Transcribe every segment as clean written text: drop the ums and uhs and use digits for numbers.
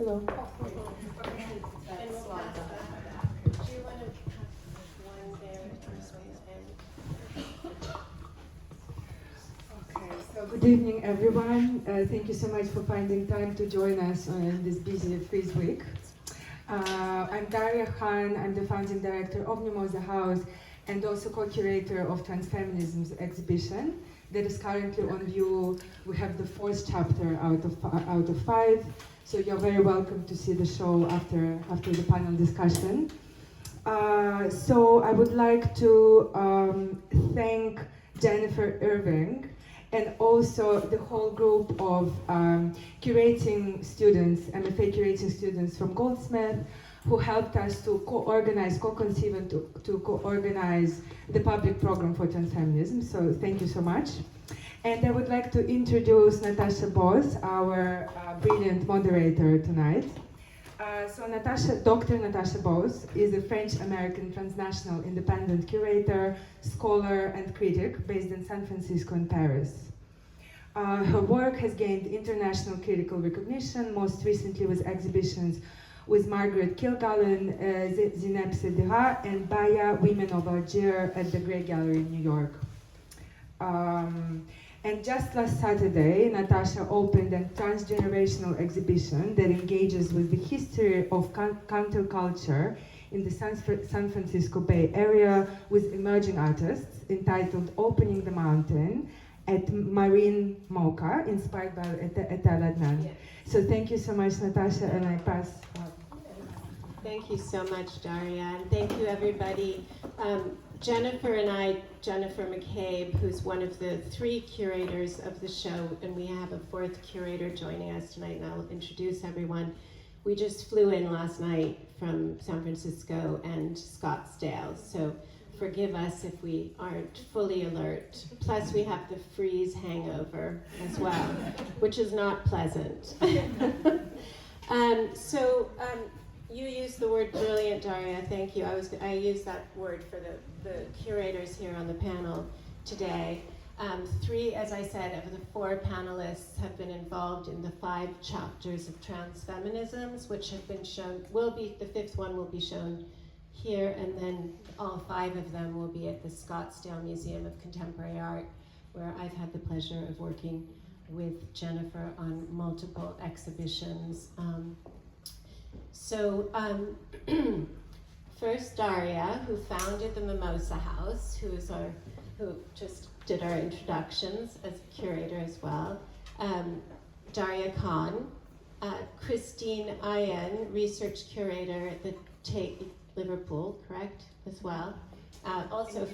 Hello. Do you want to have one there this way? Okay, so good evening, everyone. Thank you so much for finding time to join us on this busy Freeze Week. I'm Daria Khan. I'm the founding director of Mimosa House and also co-curator of Transfeminisms exhibition that is currently on view. We have the 4th chapter out of 5. So you're very welcome to see the show after the panel discussion. So I would like to thank Jennifer Irving and also the whole group of curating students, MFA curating students from Goldsmith, who helped us to co-organize, co-conceive, and to co-organize the public program for transfeminism. So thank you so much. And I would like to introduce Natasha Boas, our brilliant moderator tonight. Dr. Natasha Boas is a French-American transnational independent curator, scholar, and critic based in San Francisco and Paris. Her work has gained international critical recognition, most recently with exhibitions with Margaret Kilgallen, Zineb Sedira, and Baya Women of Algiers at the Grey Gallery in New York. And just last Saturday, Natasha opened a transgenerational exhibition that engages with the history of counterculture in the San Francisco Bay Area with emerging artists, entitled Opening the Mountain at Marine MoCA, inspired by Etal Adnan. Yeah. So thank you so much, Natasha, and I pass. Thank you so much, Daria, and thank you, everybody. Jennifer and I, Jennifer McCabe, who's one of the 3 curators of the show, and we have a 4th curator joining us tonight, and I'll introduce everyone. We just flew in last night from San Francisco and Scottsdale, so forgive us if we aren't fully alert. Plus, we have the freeze hangover as well, which is not pleasant. You used the word brilliant, Daria. Thank you. I used that word for the curators here on the panel today. 3, as I said, of the 4 panelists have been involved in the 5 chapters of transfeminisms, which have been shown. The 5th one will be shown here, and then all 5 of them will be at the Scottsdale Museum of Contemporary Art, where I've had the pleasure of working with Jennifer on multiple exhibitions. First Daria, who founded the Mimosa House, who just did our introductions as a curator as well. Daria Khan, Christine Eyene, research curator at the Tate Liverpool, correct, as well. Also,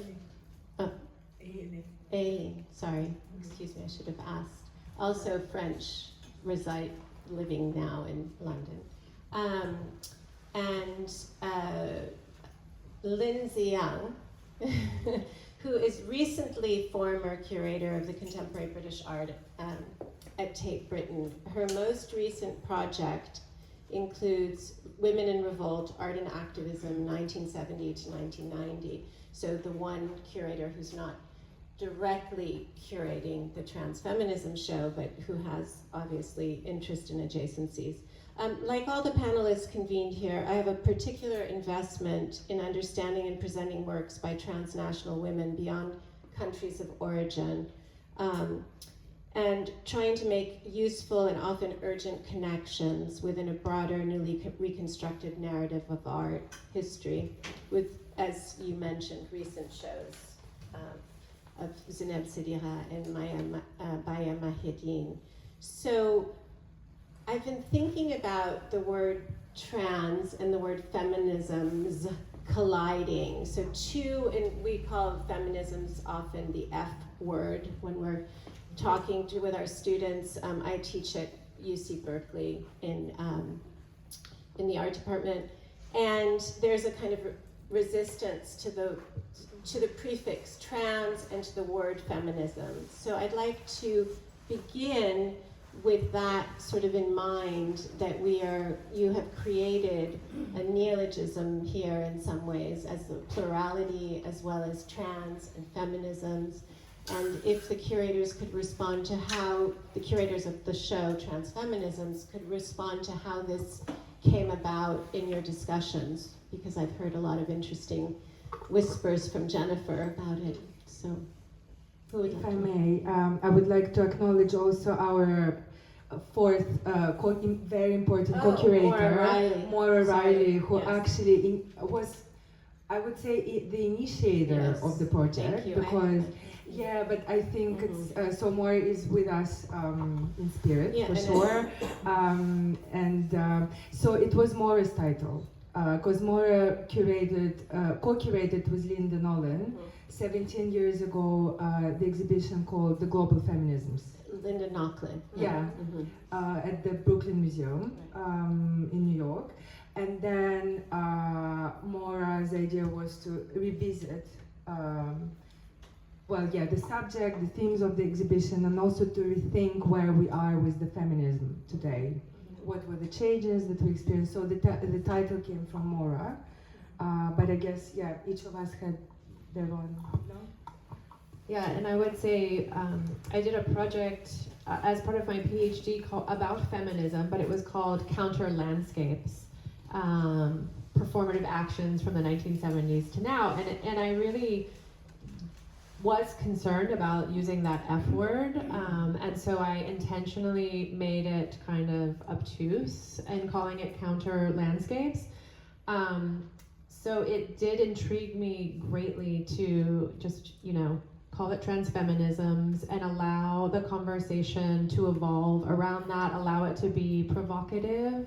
Eyene, sorry, excuse me, I should have asked. Also French, living now in London. And Linsey Young, who is recently former curator of the Contemporary British Art at Tate Britain. Her most recent project includes Women in Revolt, Art and Activism, 1970 to 1990. So the one curator who's not directly curating the transfeminism show, but who has obviously interest in adjacencies. Like all the panelists convened here, I have a particular investment in understanding and presenting works by transnational women beyond countries of origin, and trying to make useful and often urgent connections within a broader, newly reconstructed narrative of art history, with, as you mentioned, recent shows of Zineb Sedira and Baya Mahidine. So I've been thinking about the word trans and the word feminisms colliding. So and we call feminisms often the F word when we're talking with our students. I teach at UC Berkeley in the art department, and there's a kind of resistance to the prefix trans and to the word feminism. So I'd like to begin with that sort of in mind, that you have created a neologism here in some ways as the plurality as well as trans and feminisms. and if the curators could respond to how, the curators of the show, Transfeminisms, could respond to how this came about in your discussions, because I've heard a lot of interesting whispers from Jennifer about it. So, who would If like I to? may, I would like to acknowledge also our fourth very important co-curator, Sorry. Maura Riley, who Yes. actually was, I would say, the initiator Yes. of the project. Thank you. Because, yeah, but I think it's, so Maura is with us in spirit, Yeah, for and sure. So it was Maura's title, because Maura co-curated with Linda Nolan 17 years ago the exhibition called The Global Feminisms. Linda Nochlin. Yeah, at the Brooklyn Museum in New York. And then Maura's idea was to revisit, the subject, the themes of the exhibition, and also to rethink where we are with the feminism today. What were the changes that we experienced? So the title came from Maura, but I guess, each of us had their own, no? Yeah, and I would say I did a project as part of my PhD about feminism, but it was called Counter Landscapes, performative actions from the 1970s to now, and I really was concerned about using that F word, and so I intentionally made it kind of obtuse and calling it Counter Landscapes. So it did intrigue me greatly to just, call it transfeminisms and allow the conversation to evolve around that, allow it to be provocative,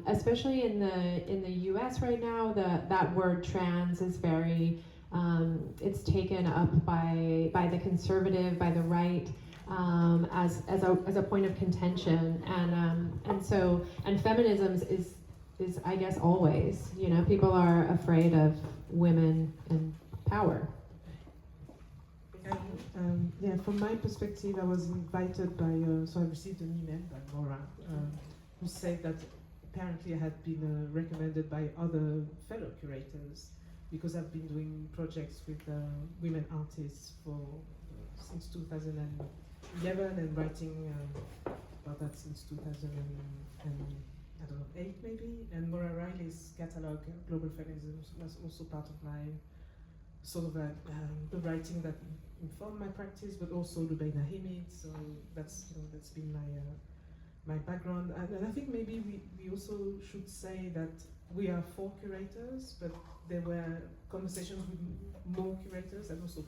especially in the US right now. That word trans is very, it's taken up by the conservative, by the right, as a point of contention, and feminisms is I guess always, people are afraid of women and power. From my perspective, I was invited by, so I received an email by Maura, who said that apparently I had been recommended by other fellow curators, because I've been doing projects with women artists since 2011 and writing about that since 2008 maybe. And Maura Riley's catalogue, Global Feminisms, was also part of my sort of the writing that informed my practice, but also the Beina Himid. So that's been my background. And I think maybe we also should say that we are 4 curators, but there were conversations with more curators and also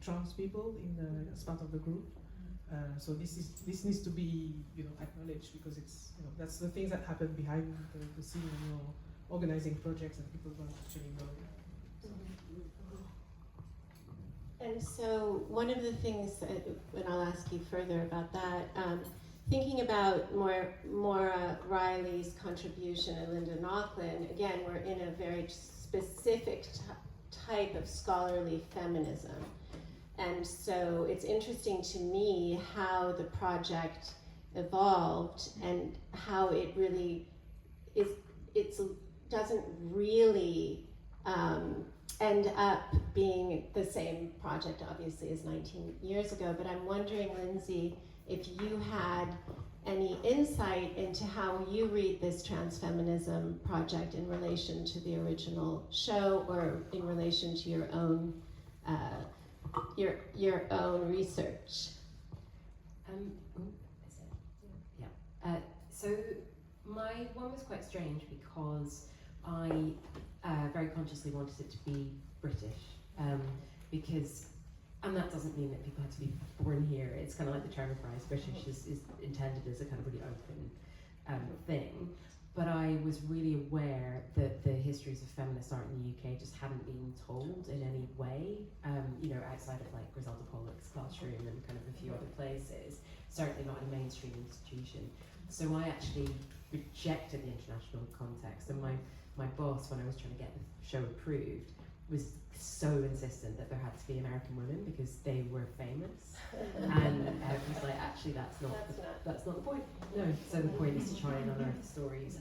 trans people as part of the group. So this needs to be acknowledged, because it's that's the things that happen behind the scene when you're organizing projects and people don't actually know. And so one of the things, and I'll ask you further about that, thinking about Maura Riley's contribution and Linda Nochlin, again, we're in a very specific type of scholarly feminism. And so it's interesting to me how the project evolved and how it really doesn't really end up being the same project, obviously, as 19 years ago. But I'm wondering, Linsey, if you had any insight into how you read this transfeminism project in relation to the original show, or in relation to your own research. So my one was quite strange, because I very consciously wanted it to be British, because, and that doesn't mean that people have to be born here. It's kind of like the term prize. British is intended as a kind of really open thing. But I was really aware that the histories of feminist art in the UK just hadn't been told in any way, outside of like Griselda Pollock's classroom and kind of a few other places, certainly not in a mainstream institution. So I actually rejected the international context, and my boss, when I was trying to get the show approved, was so insistent that there had to be American women because they were famous, and I was like, actually, that's not the point. No, so the point is to try and unearth stories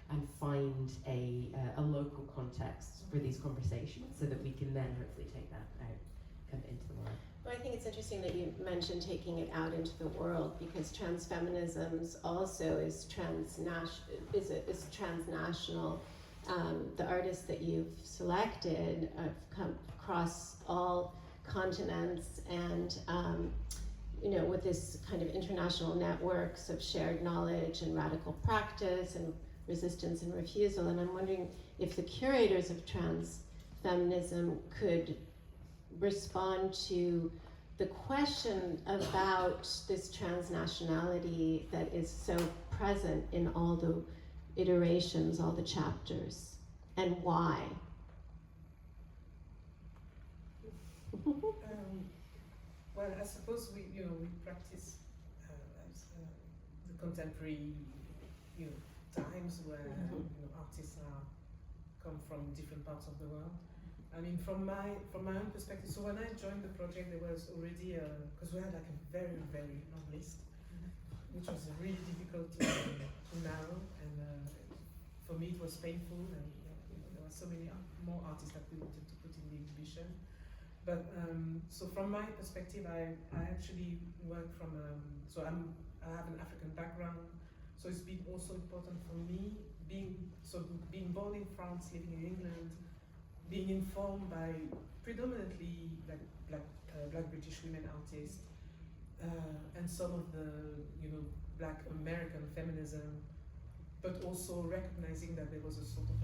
and find a local context for these conversations, so that we can then hopefully take that out kind of into the world. Well, I think it's interesting that you mentioned taking it out into the world, because transfeminisms also is transnational. The artists that you've selected have come across all continents, and you know, with this kind of international networks of shared knowledge and radical practice and resistance and refusal. And I'm wondering if the curators of transfeminism could respond to the question about this transnationality that is so present in all the iterations, all the chapters, and why. Well, I suppose we practice the contemporary, times where artists come from different parts of the world. I mean, from my own perspective. So when I joined the project, there was already because we had like a very, very long list, which was really difficult to narrow, and for me it was painful, and there were so many more artists that we wanted to put in the exhibition. But so from my perspective, I actually work from I have an African background, so it's been also important for me being born in France, living in England, being informed by predominantly black British women artists, and some of the Black American feminism, but also recognizing that there was a sort of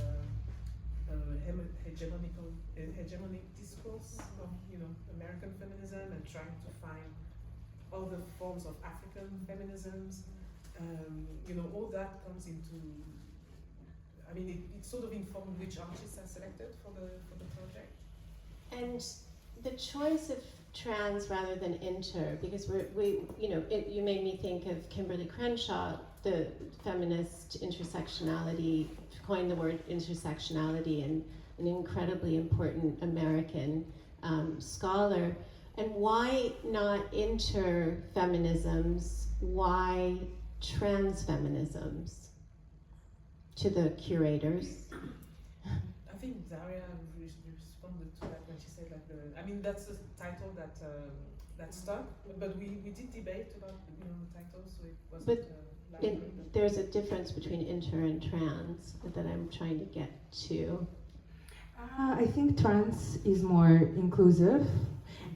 hegemonic discourse of American feminism, and trying to find other forms of African feminisms. All that comes into. I mean, it sort of informed which artists are selected for the project. And the choice of trans rather than inter, because you made me think of Kimberly Crenshaw, the feminist intersectionality, coined the word intersectionality, and an incredibly important American scholar. And why not inter-feminisms? Why transfeminisms? To the curators. I think Daria responded to that when she said that's the title that stuck. But we did debate about the title, so it wasn't. There's a difference between inter and trans that I'm trying to get to. I think trans is more inclusive.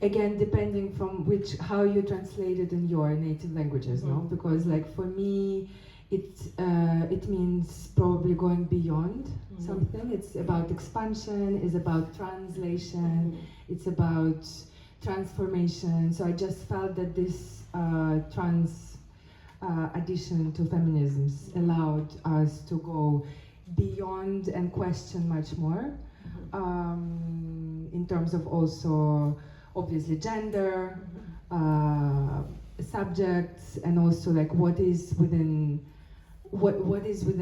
Again, depending from how you translate it in your native languages, no? Because for me, it means probably going beyond something. It's about expansion, it's about translation, it's about transformation. So I just felt that this trans addition to feminisms allowed us to go beyond and question much more, in terms of also obviously gender, subjects, and also what is within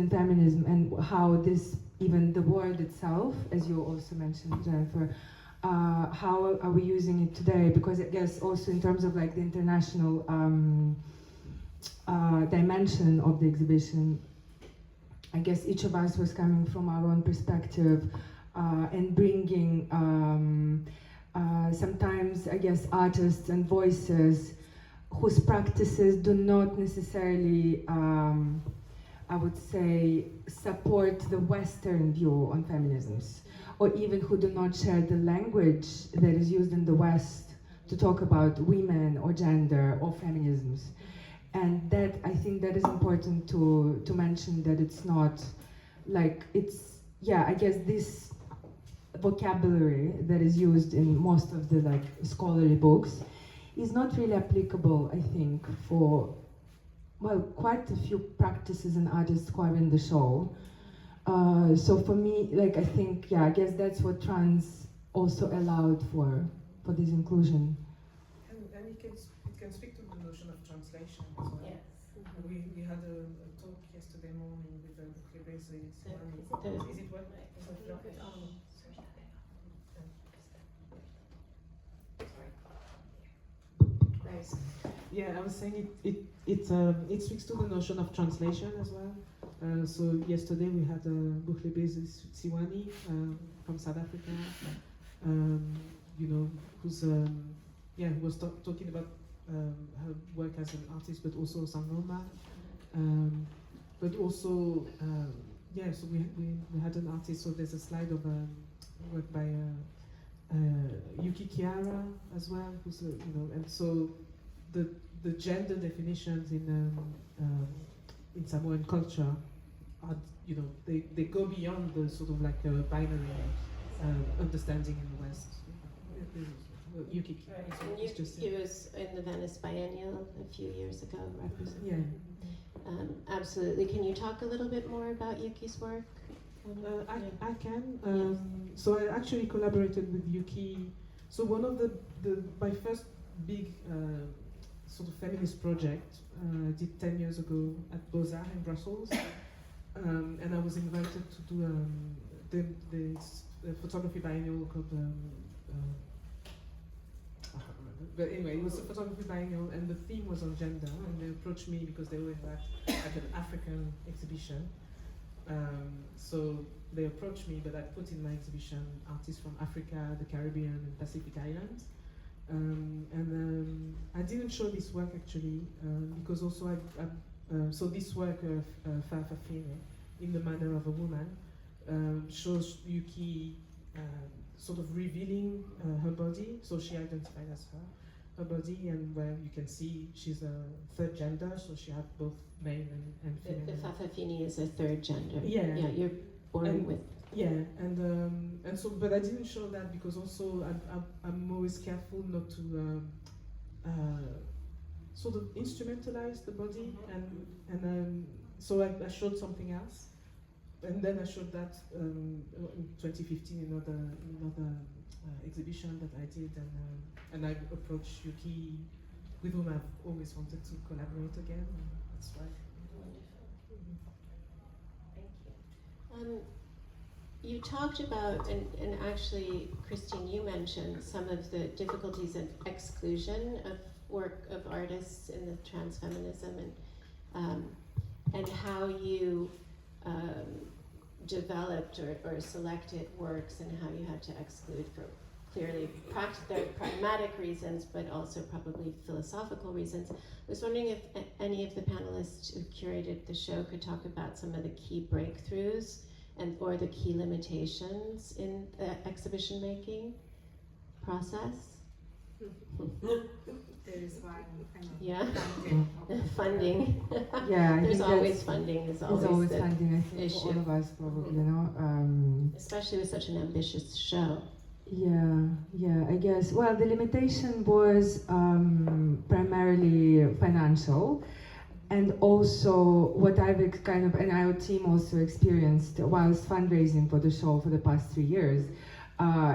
feminism, and how this, even the word itself, as you also mentioned, Jennifer, how are we using it today? Because I guess also in terms of the international dimension of the exhibition, I guess each of us was coming from our own perspective, and bringing sometimes, I guess, artists and voices whose practices do not necessarily, I would say, support the Western view on feminisms, or even who do not share the language that is used in the West to talk about women or gender or feminisms. And that, I think that is important to mention, that it's not I guess this vocabulary that is used in most of the scholarly books is not really applicable, I think, for quite a few practices and artists who are in the show. So for me, I think, I guess that's what trans also allowed for this inclusion. And it can speak to the notion of translation as well. Yes. We had a talk yesterday morning with the McCabe. Is it what? Yeah, I was saying it speaks to the notion of translation as well. So yesterday we had Buchlebezi Siwani from South Africa, who's who was talking about her work as an artist, but also sangoma, but also so we had an artist. So there's a slide of work by Yuki Kiara as well, who's and so the gender definitions in Samoan culture are they go beyond the sort of like binary understanding in the West. Yuki He was in the Venice Biennial a few years ago representing. Yeah. Absolutely. Can you talk a little bit more about Yuki's work? I can. So I actually collaborated with Yuki. So one of my first big sort of feminist project I did 10 years ago at Beaux-Arts in Brussels, and I was invited to do the photography biennial called. I can't remember. But anyway, it was a photography biennial, and the theme was on gender. And they approached me because they were at an African exhibition. So they approached me, but I put in my exhibition artists from Africa, the Caribbean, and Pacific Islands. I didn't show this work actually because also so this work of Fafafine, in the manner of a woman, shows Yuki sort of revealing her body. So she identified as her body, and where you can see she's a third gender, so she had both male and female. The Fafafini is a third gender. Yeah. Yeah, you're born with. Yeah, and so, but I didn't show that because also I'm always careful not to sort of instrumentalize the body, and so I showed something else, and then I showed that in 2015 another exhibition that I did, and I approached Yuki, with whom I've always wanted to collaborate again. And that's why. Thank you. You talked about, and actually, Christine, you mentioned some of the difficulties of exclusion of work of artists in the transfeminism, and how you developed or selected works, and how you had to exclude for clearly pragmatic reasons, but also probably philosophical reasons. I was wondering if any of the panelists who curated the show could talk about some of the key breakthroughs or the key limitations in the exhibition making process. There is one. Yeah. Funding. Yeah, There's always funding. Is always the funding. I think issue. for all of us, probably, Especially with such an ambitious show. Yeah, I guess. Well, the limitation was primarily financial, and also what I've and our team also experienced whilst fundraising for the show for the past 3 years.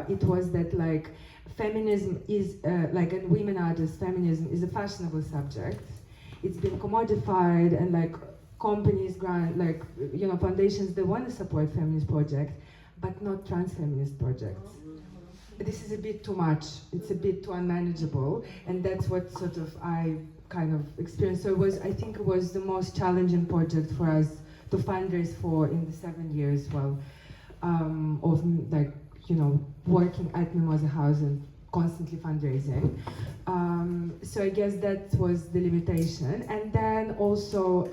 It was that like feminism is and women artists, feminism is a fashionable subject. It's been commodified, and like companies foundations, they want to support feminist projects, but not trans-feminist projects. This is a bit too much. It's a bit too unmanageable, and that's what sort of I kind of experienced. So I think it was the most challenging project for us to fundraise for in the 7 years of working at Mimosa House and constantly fundraising. So I guess that was the limitation, and then also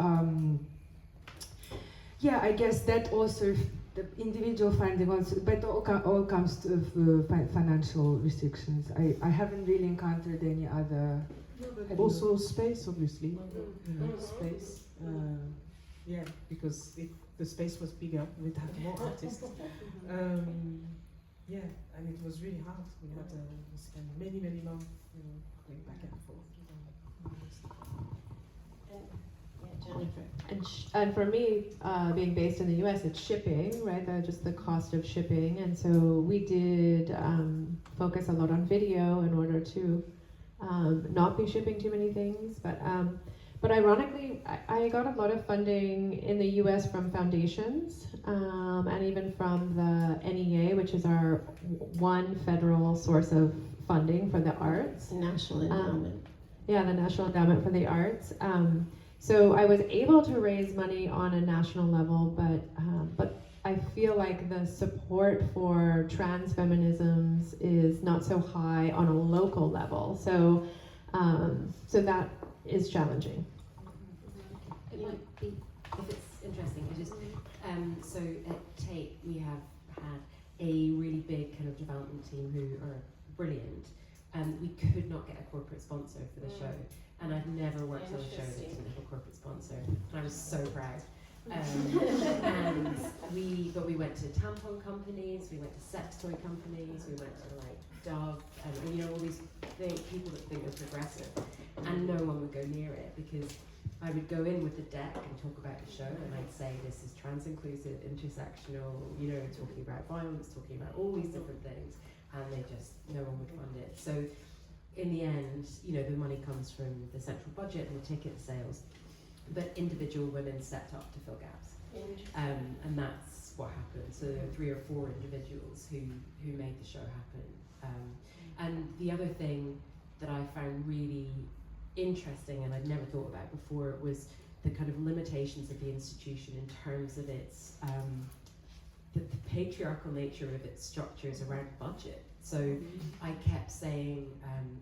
I guess that also the individual funding also, but all comes to financial restrictions. I haven't really encountered any other. Also space, obviously. Space. Because if the space was bigger, we'd have more artists. And it was really hard. We had to spend many months, going back and forth. Jennifer. And for me, being based in the US, it's shipping, right? Just the cost of shipping. And so we did focus a lot on video in order to not be shipping too many things. But ironically, I got a lot of funding in the US from foundations, and even from the NEA, which is our one federal source of funding for the arts. National Endowment. The National Endowment for the Arts. So I was able to raise money on a national level, but I feel like the support for trans feminisms is not so high on a local level. So that is challenging. It might be, if it's interesting, it just, so at Tate we have had a really big kind of development team who are brilliant. We could not get a corporate sponsor for the show, and I've never worked on a show that didn't have a corporate sponsor, and I was so proud. But we went to tampon companies, we went to sex toy companies, we went to like Dove, and you know, all these people that think they're progressive, and no one would go near it, because I would go in with the deck and talk about the show, and I'd say this is trans inclusive, intersectional, you know, talking about violence, talking about all these different things, and no one would fund it. So in the end, you know, the money comes from the central budget and the ticket sales, but individual women stepped up to fill gaps, and that's what happened. So there were 3 or 4 individuals who made the show happen. And the other thing that I found really interesting, and I'd never thought about before, was the kind of limitations of the institution in terms of its the patriarchal nature of its structures around budget. So I kept saying,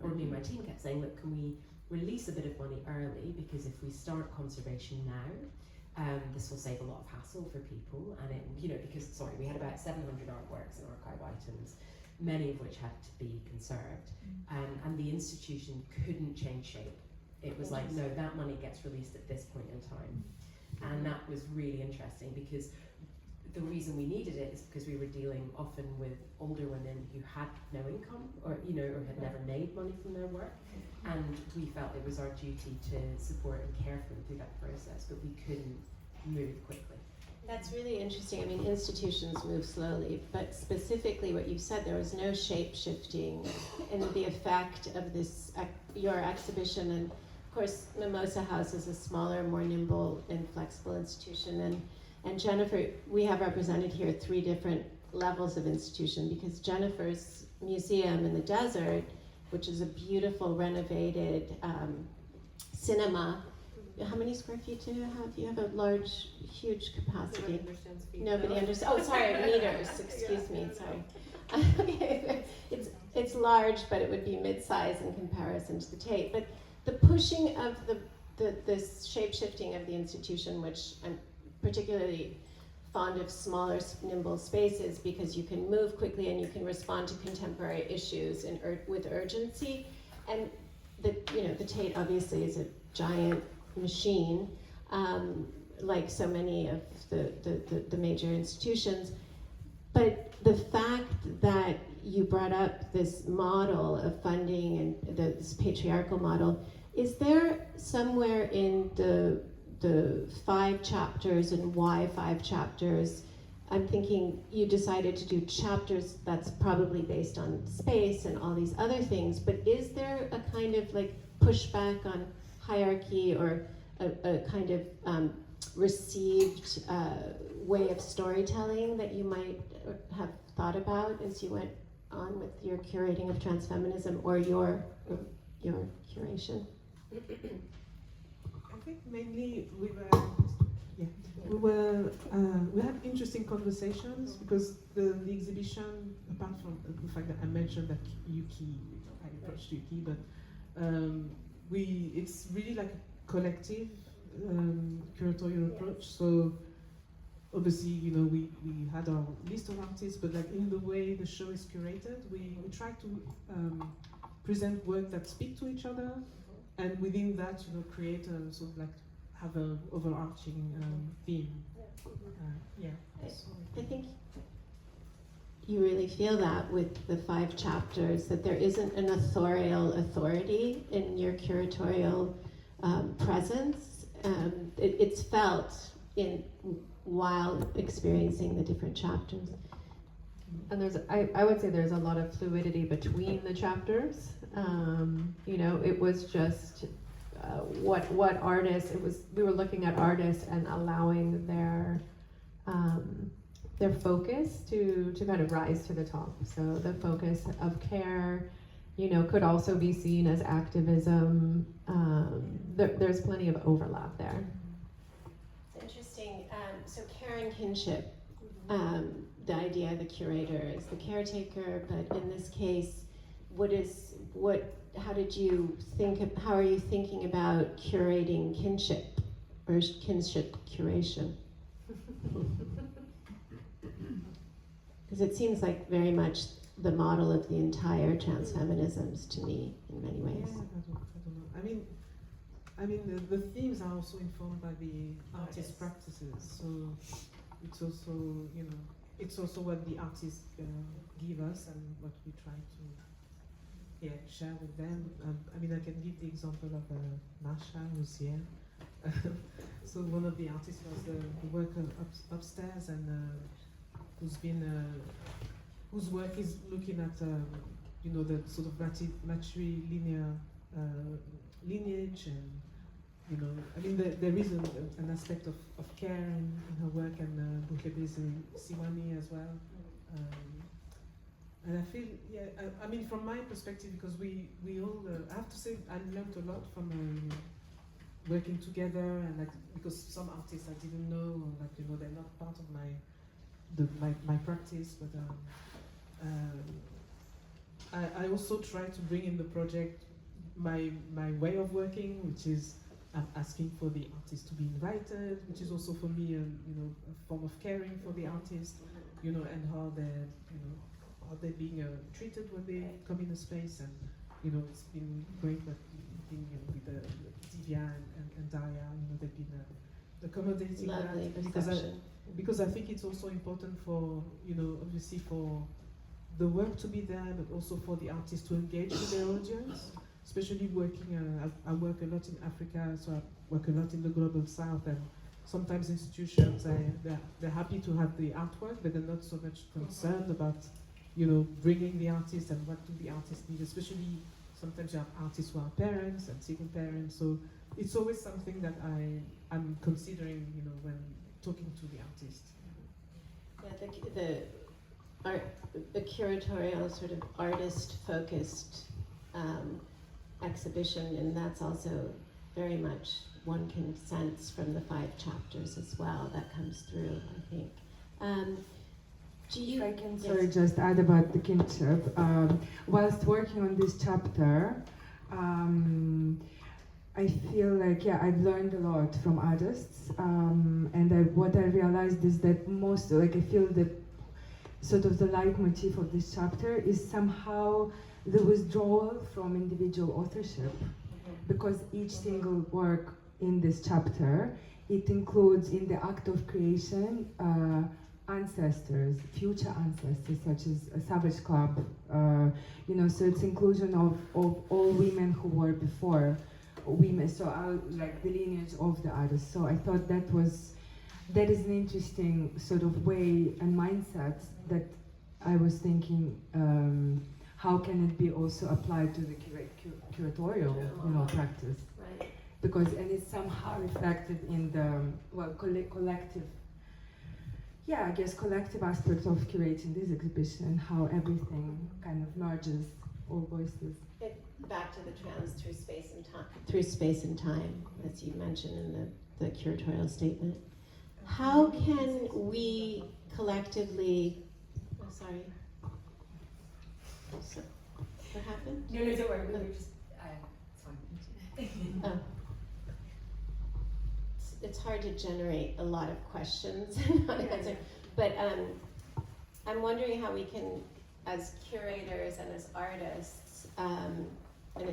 or me and my team kept saying, look, can we release a bit of money early, because if we start conservation now, this will save a lot of hassle for people, and it, you know, because we had about 700 artworks and archive items, many of which had to be conserved, and the institution couldn't change shape. It was like, no, that money gets released at this point in time, and that was really interesting, because the reason we needed it is because we were dealing often with older women who had no income, or you know, or had never made money from their work, and we felt it was our duty to support and care for them through that process, but we couldn't move quickly. That's really interesting. I mean, institutions move slowly, but specifically what you said, there was no shape shifting in the effect of this, your exhibition. And of course, Mimosa House is a smaller, more nimble and flexible institution. And Jennifer, we have represented here 3 different levels of institution, because Jennifer's museum in the desert, which is a beautiful renovated cinema. How many square feet do you have? You have a large, huge capacity. Nobody understands. Oh, sorry, meters. Excuse me. Sorry. Okay. It's large, but it would be mid-size in comparison to the Tate. But the pushing of this shape-shifting of the institution, which I'm particularly fond of smaller, nimble spaces, because you can move quickly and you can respond to contemporary issues with urgency. And the Tate obviously is a giant machine, like so many of the major institutions. But the fact that you brought up this model of funding and this patriarchal model, is there somewhere in the 5 chapters, and why 5 chapters? I'm thinking you decided to do chapters that's probably based on space and all these other things, but is there a kind of like pushback on hierarchy, or a kind of received way of storytelling that you might have thought about as you went on with your curating of transfeminism, or your curation? I think mainly we had interesting conversations, because the exhibition, apart from the fact that I mentioned that Yuki, I approached Yuki, but it's really like a collective curatorial approach. So obviously, you know, we had our list of artists, but like in the way the show is curated, we try to present work that speak to each other, and within that, you know, create a sort of like have an overarching theme. I think you really feel that with the 5 chapters, that there isn't an authorial authority in your curatorial presence. It's felt while experiencing the different chapters. And I would say there's a lot of fluidity between the chapters. You know, it was just what artists, we were looking at artists and allowing their focus to kind of rise to the top. So the focus of care, you know, could also be seen as activism. There's plenty of overlap there. It's interesting. So care and kinship, the idea of the curator is the caretaker, but in this case, how are you thinking about curating kinship or kinship curation? Because it seems like very much the model of the entire transfeminisms to me in many ways. Yeah, I don't know. I mean, the themes are also informed by the artist practices. So it's also, you know, it's also what the artists give us and what we try to share with them. I mean, I can give the example of Masha, who's here. So one of the artists was the worker upstairs, and whose work is looking at you know, the sort of matrilinear lineage, and you know, I mean, there is an aspect of care in her work, and McCabe and Siwani as well. And I feel, I mean, from my perspective, because we all, I have to say, I learned a lot from working together, and like, because some artists I didn't know, or like, you know, they're not part of my practice, but I also try to bring in the project my way of working, which is asking for the artist to be invited, which is also for me you know, a form of caring for the artist, you know, and how they're, you know, how they're being treated when they come in a space. And you know, it's been great that being with Divya and Daria, you know, they've been accommodating Lovely that, because I think it's also important for, you know, obviously for the work to be there, but also for the artists to engage with their audience. Especially working, I work a lot in Africa, so I work a lot in the global south, and sometimes institutions, they're happy to have the artwork, but they're not so much concerned about, you know, bringing the artist and what do the artists need. Especially sometimes you have artists who are parents and single parents, so it's always something that I'm considering, you know, when talking to the artist. Yeah, the curatorial sort of artist-focused exhibition, and that's also very much, one can sense from the 5 chapters as well, that comes through, I think. Do you? If I can, yes. sorry, just add about the kinship. Whilst working on this chapter, I feel like, I've learned a lot from artists, and what I realized is that I feel that sort of the leitmotif of this chapter is somehow the withdrawal from individual authorship, because each single work in this chapter, it includes in the act of creation ancestors, future ancestors, such as a Savage Club, you know, so it's inclusion of all women who were before women, so like the lineage of the artists. So I thought that is an interesting sort of way and mindset that I was thinking, how can it be also applied to the curatorial, you know, practice? Right. Because, and it's somehow reflected in the, collective, I guess collective aspect of curating this exhibition, how everything kind of merges all voices. Back to the trans through space and time, as you mentioned in the curatorial statement. How can we collectively, sorry. So, what happened? No, don't worry. We were just, it's fine. Oh. It's hard to generate a lot of questions and not answer. But I'm wondering how we can, as curators and as artists, and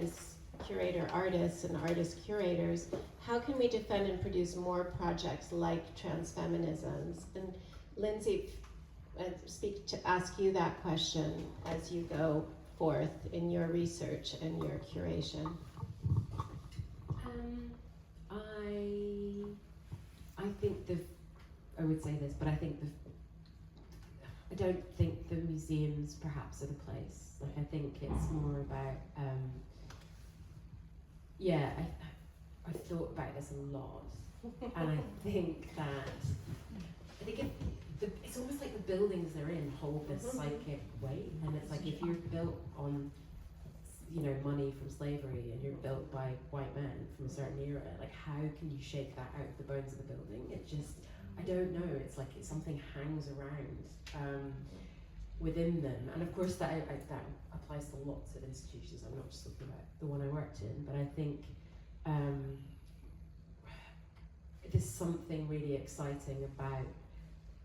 as curator artists and artist curators, how can we defend and produce more projects like transfeminisms? And Linsey, ask you that question as you go forth in your research and your curation. I think I would say this, but I think I don't think the museums perhaps are the place. Like, I think it's more about, I've thought about this a lot, and I think it's almost like the buildings they're in hold this psychic weight, and it's like if you're built on, you know, money from slavery, and you're built by white men from a certain era, like how can you shake that out of the bones of the building? It just, I don't know, it's like something hangs around within them. And of course that applies to lots of institutions. I'm not just talking about the one I worked in, but I think there's something really exciting about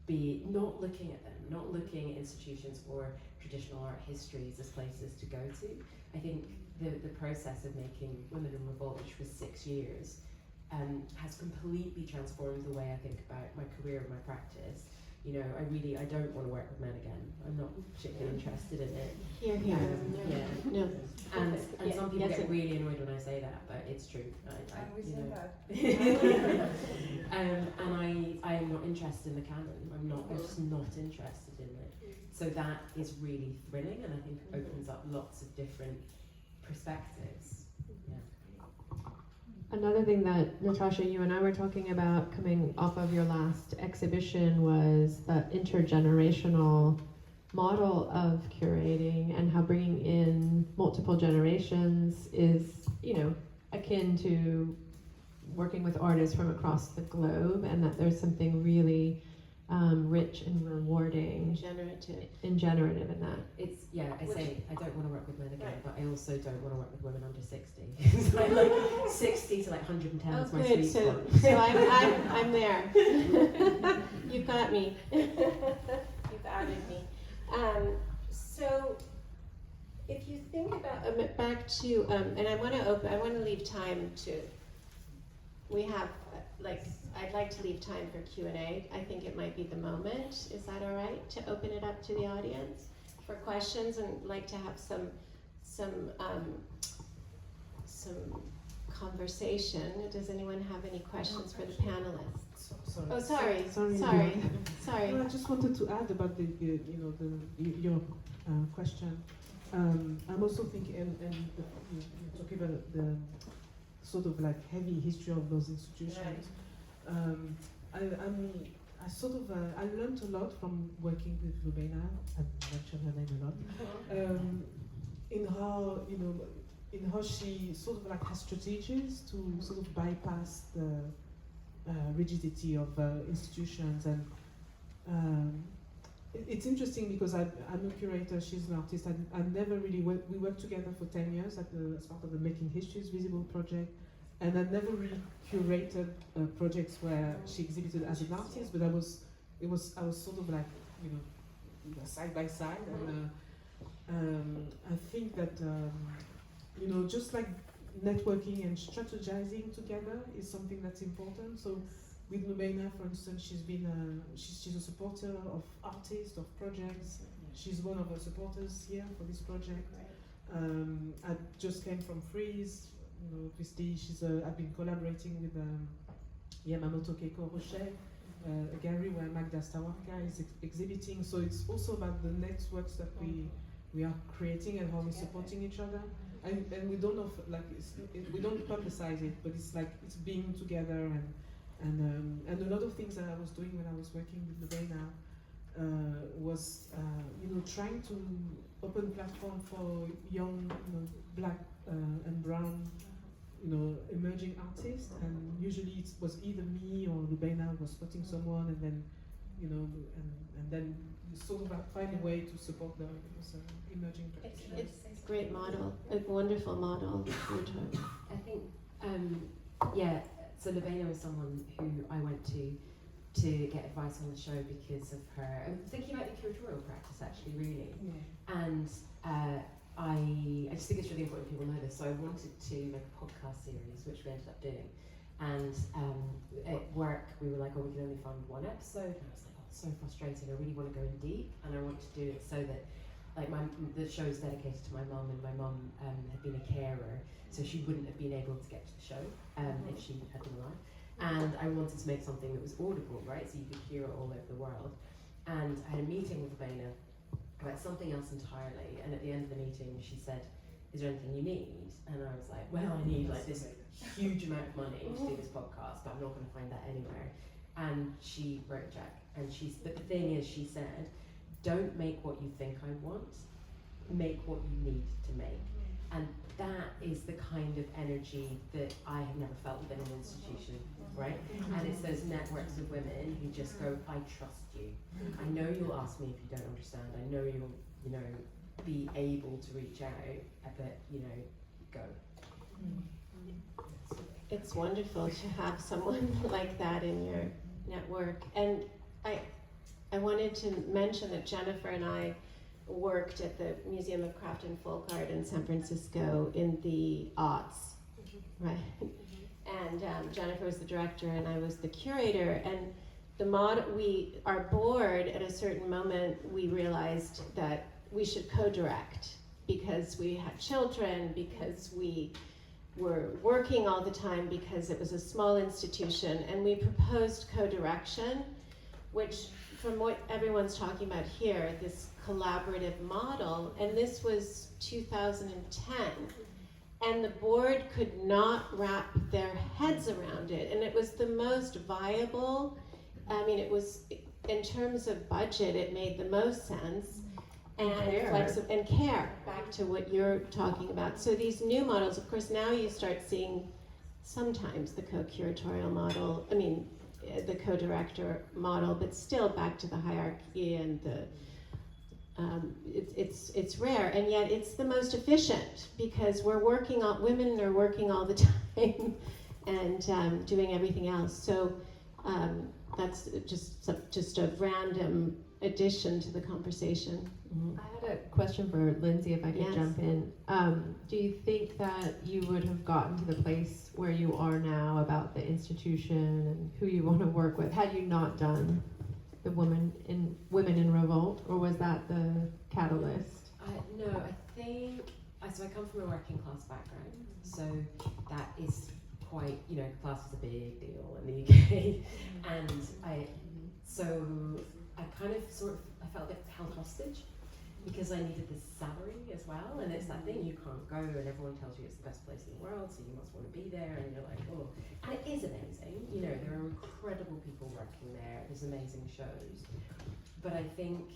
not looking at them, not looking at institutions or traditional art histories as places to go to. I think the process of making Women in Revolt, which was 6 years, has completely transformed the way I think about my career and my practice. You know, I don't want to work with men again. I'm not particularly interested in it. Here. Yeah. No. And Yeah, some people yes, get really annoyed when I say that, but it's true. We you say know. that. And I am not interested in the canon. I'm just not interested in it. So that is really thrilling, and I think opens up lots of different perspectives. Yeah. Another thing that, Natasha, you and I were talking about coming off of your last exhibition was the intergenerational model of curating, and how bringing in multiple generations is, you know, akin to working with artists from across the globe, and that there's something really rich and rewarding and generative in that. It's, yeah, I say I don't want to work with men again, but I also don't want to work with women under 60. So I'm like 60 to like 110 is my sweet spot. So I'm there. You've got me. You've outed me. So if you think about back to and I want to leave time to. We have I'd like to leave time for Q&A. I think it might be the moment. Is that all right to open it up to the audience for questions, and like to have some conversation? Does anyone have any questions for the panelists? Sorry. Oh, sorry. Sorry. No, I just wanted to add about your question. I'm also thinking, and you're talking about the sort of like heavy history of those institutions. I learned a lot from working with Lubena, I mentioned her name a lot, in how she sort of like has strategies to sort of bypass the rigidity of institutions. And it's interesting because I'm a curator, she's an artist, and I never really we worked together for 10 years as part of the Making Histories Visible project, and I never really curated projects where she exhibited as an artist, but I was sort of like, you know, side by side, and I think that just like networking and strategizing together is something that's important. So with Lubena, for instance, she's a supporter of artists, of projects. She's one of our supporters here for this project. I just came from Freeze. Obviously, I've been collaborating with Yamamoto Keiko Roche, a gallery where Magda Stawarka is exhibiting. So it's also about the networks that we are creating and how we're supporting each other. And we don't we don't publicize it, but it's like it's being together, and a lot of things that I was doing when I was working with Lubena was trying to open platform for young black and brown emerging artists, and usually it was either me or Lubena was spotting someone, and then and then you sort of find a way to support those emerging practitioners. It's a great model, a wonderful model. I think, so Lubena was someone who I went to get advice on the show because of her, I'm thinking about the curatorial practice actually, really. Yeah. And I just think it's really important people know this, so I wanted to make a podcast series, which we ended up doing. And at work, we were like, we can only fund one episode. And I was like, it's so frustrating. I really want to go in deep, and I want to do it so that, like, the show is dedicated to my mum, and my mum had been a carer, so she wouldn't have been able to get to the show if she had been alive. And I wanted to make something that was audible, right? So you could hear it all over the world. And I had a meeting with Lubena about something else entirely, and at the end of the meeting she said, is there anything you need? And I was like, well, I need like this huge amount of money to do this podcast, but I'm not going to find that anywhere. And she wrote a check, but the thing is, she said, don't make what you think I want, make what you need to make. And that is the kind of energy that I have never felt within an institution, right? And it's those networks of women who just go, I trust you. I know you'll ask me if you don't understand. I know you'll, you know, be able to reach out, but, you know, go. It's wonderful to have someone like that in your network. And I wanted to mention that Jennifer and I worked at the Museum of Craft and Folk Art in San Francisco in the aughts, right? And Jennifer was the director and I was the curator. And our board, at a certain moment, we realized that we should co-direct because we had children, because we were working all the time, because it was a small institution, and we proposed co-direction, which, from what everyone's talking about here, this collaborative model, and this was 2010, and the board could not wrap their heads around it, and it was the most viable. I mean, it was, in terms of budget, it made the most sense, and care, back to what you're talking about. So these new models, of course, now you start seeing sometimes the co-curatorial model, I mean, the co-director model, but still back to the hierarchy and the, it's rare, and yet it's the most efficient because women are working all the time and doing everything else. So that's just a random addition to the conversation. I had a question for Linsey, if I could Yes. jump in. Do you think that you would have gotten to the place where you are now about the institution and who you want to work with had you not done the Women in Revolt, or was that the catalyst? No, I think, so I come from a working class background, so that is quite, you know, class is a big deal in the UK, and I kind of I felt a bit held hostage because I needed this salary as well, and it's that thing, you can't go and everyone tells you it's the best place in the world, so you must want to be there, and you're like, oh, and it is amazing, you know, there are incredible people working there, there's amazing shows, but I think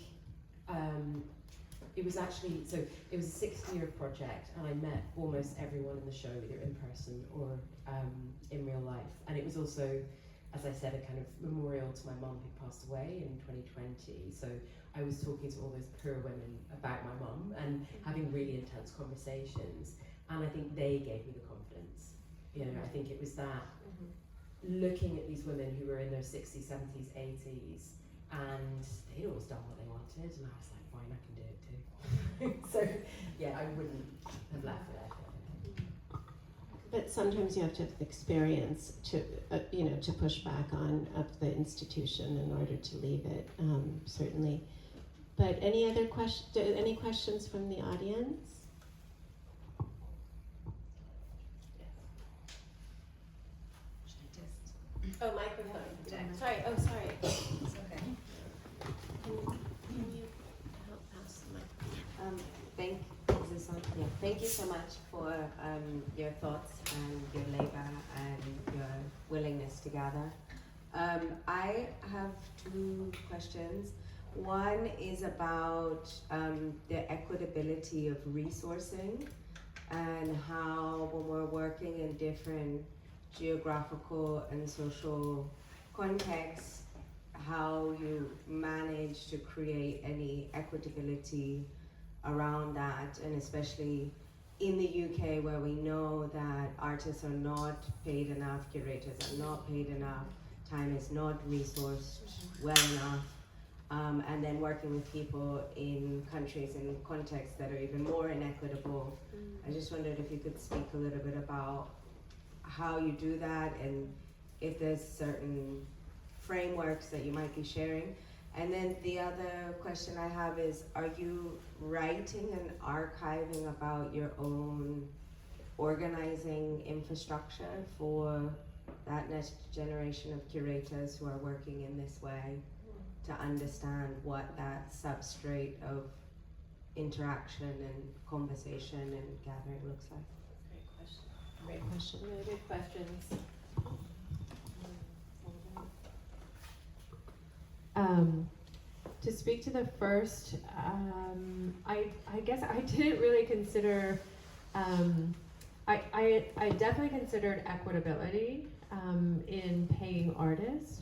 it was actually, so it was a 6-year project, and I met almost everyone in the show, either in person or in real life, and it was also, as I said, a kind of memorial to my mum who passed away in 2020. So I was talking to all those poor women about my mum and having really intense conversations. And I think they gave me the confidence. You know, I think it was that looking at these women who were in their 60s, 70s, 80s, and they'd always done what they wanted. And I was like, fine, I can do it too. So yeah, I wouldn't have left it. But sometimes you have to have the experience to, to push back on the institution in order to leave it, certainly. But any questions from the audience? Oh, microphone. Sorry. Oh, sorry. It's okay. Can you help pass the microphone? Thank you so much for your thoughts and your labor and your willingness to gather. I have 2 questions. One is about the equitability of resourcing and how, when we're working in different geographical and social contexts, how you manage to create any equitability around that, and especially in the UK, where we know that artists are not paid enough, curators are not paid enough, time is not resourced well enough, and then working with people in countries and contexts that are even more inequitable. I just wondered if you could speak a little bit about how you do that, and if there's certain frameworks that you might be sharing. And then the other question I have is, are you writing and archiving about your own organizing infrastructure for that next generation of curators who are working in this way, to understand what that substrate of interaction and conversation and gathering looks like? Great question. Really good questions. To speak to the first, I guess I didn't really consider I definitely considered equitability in paying artists,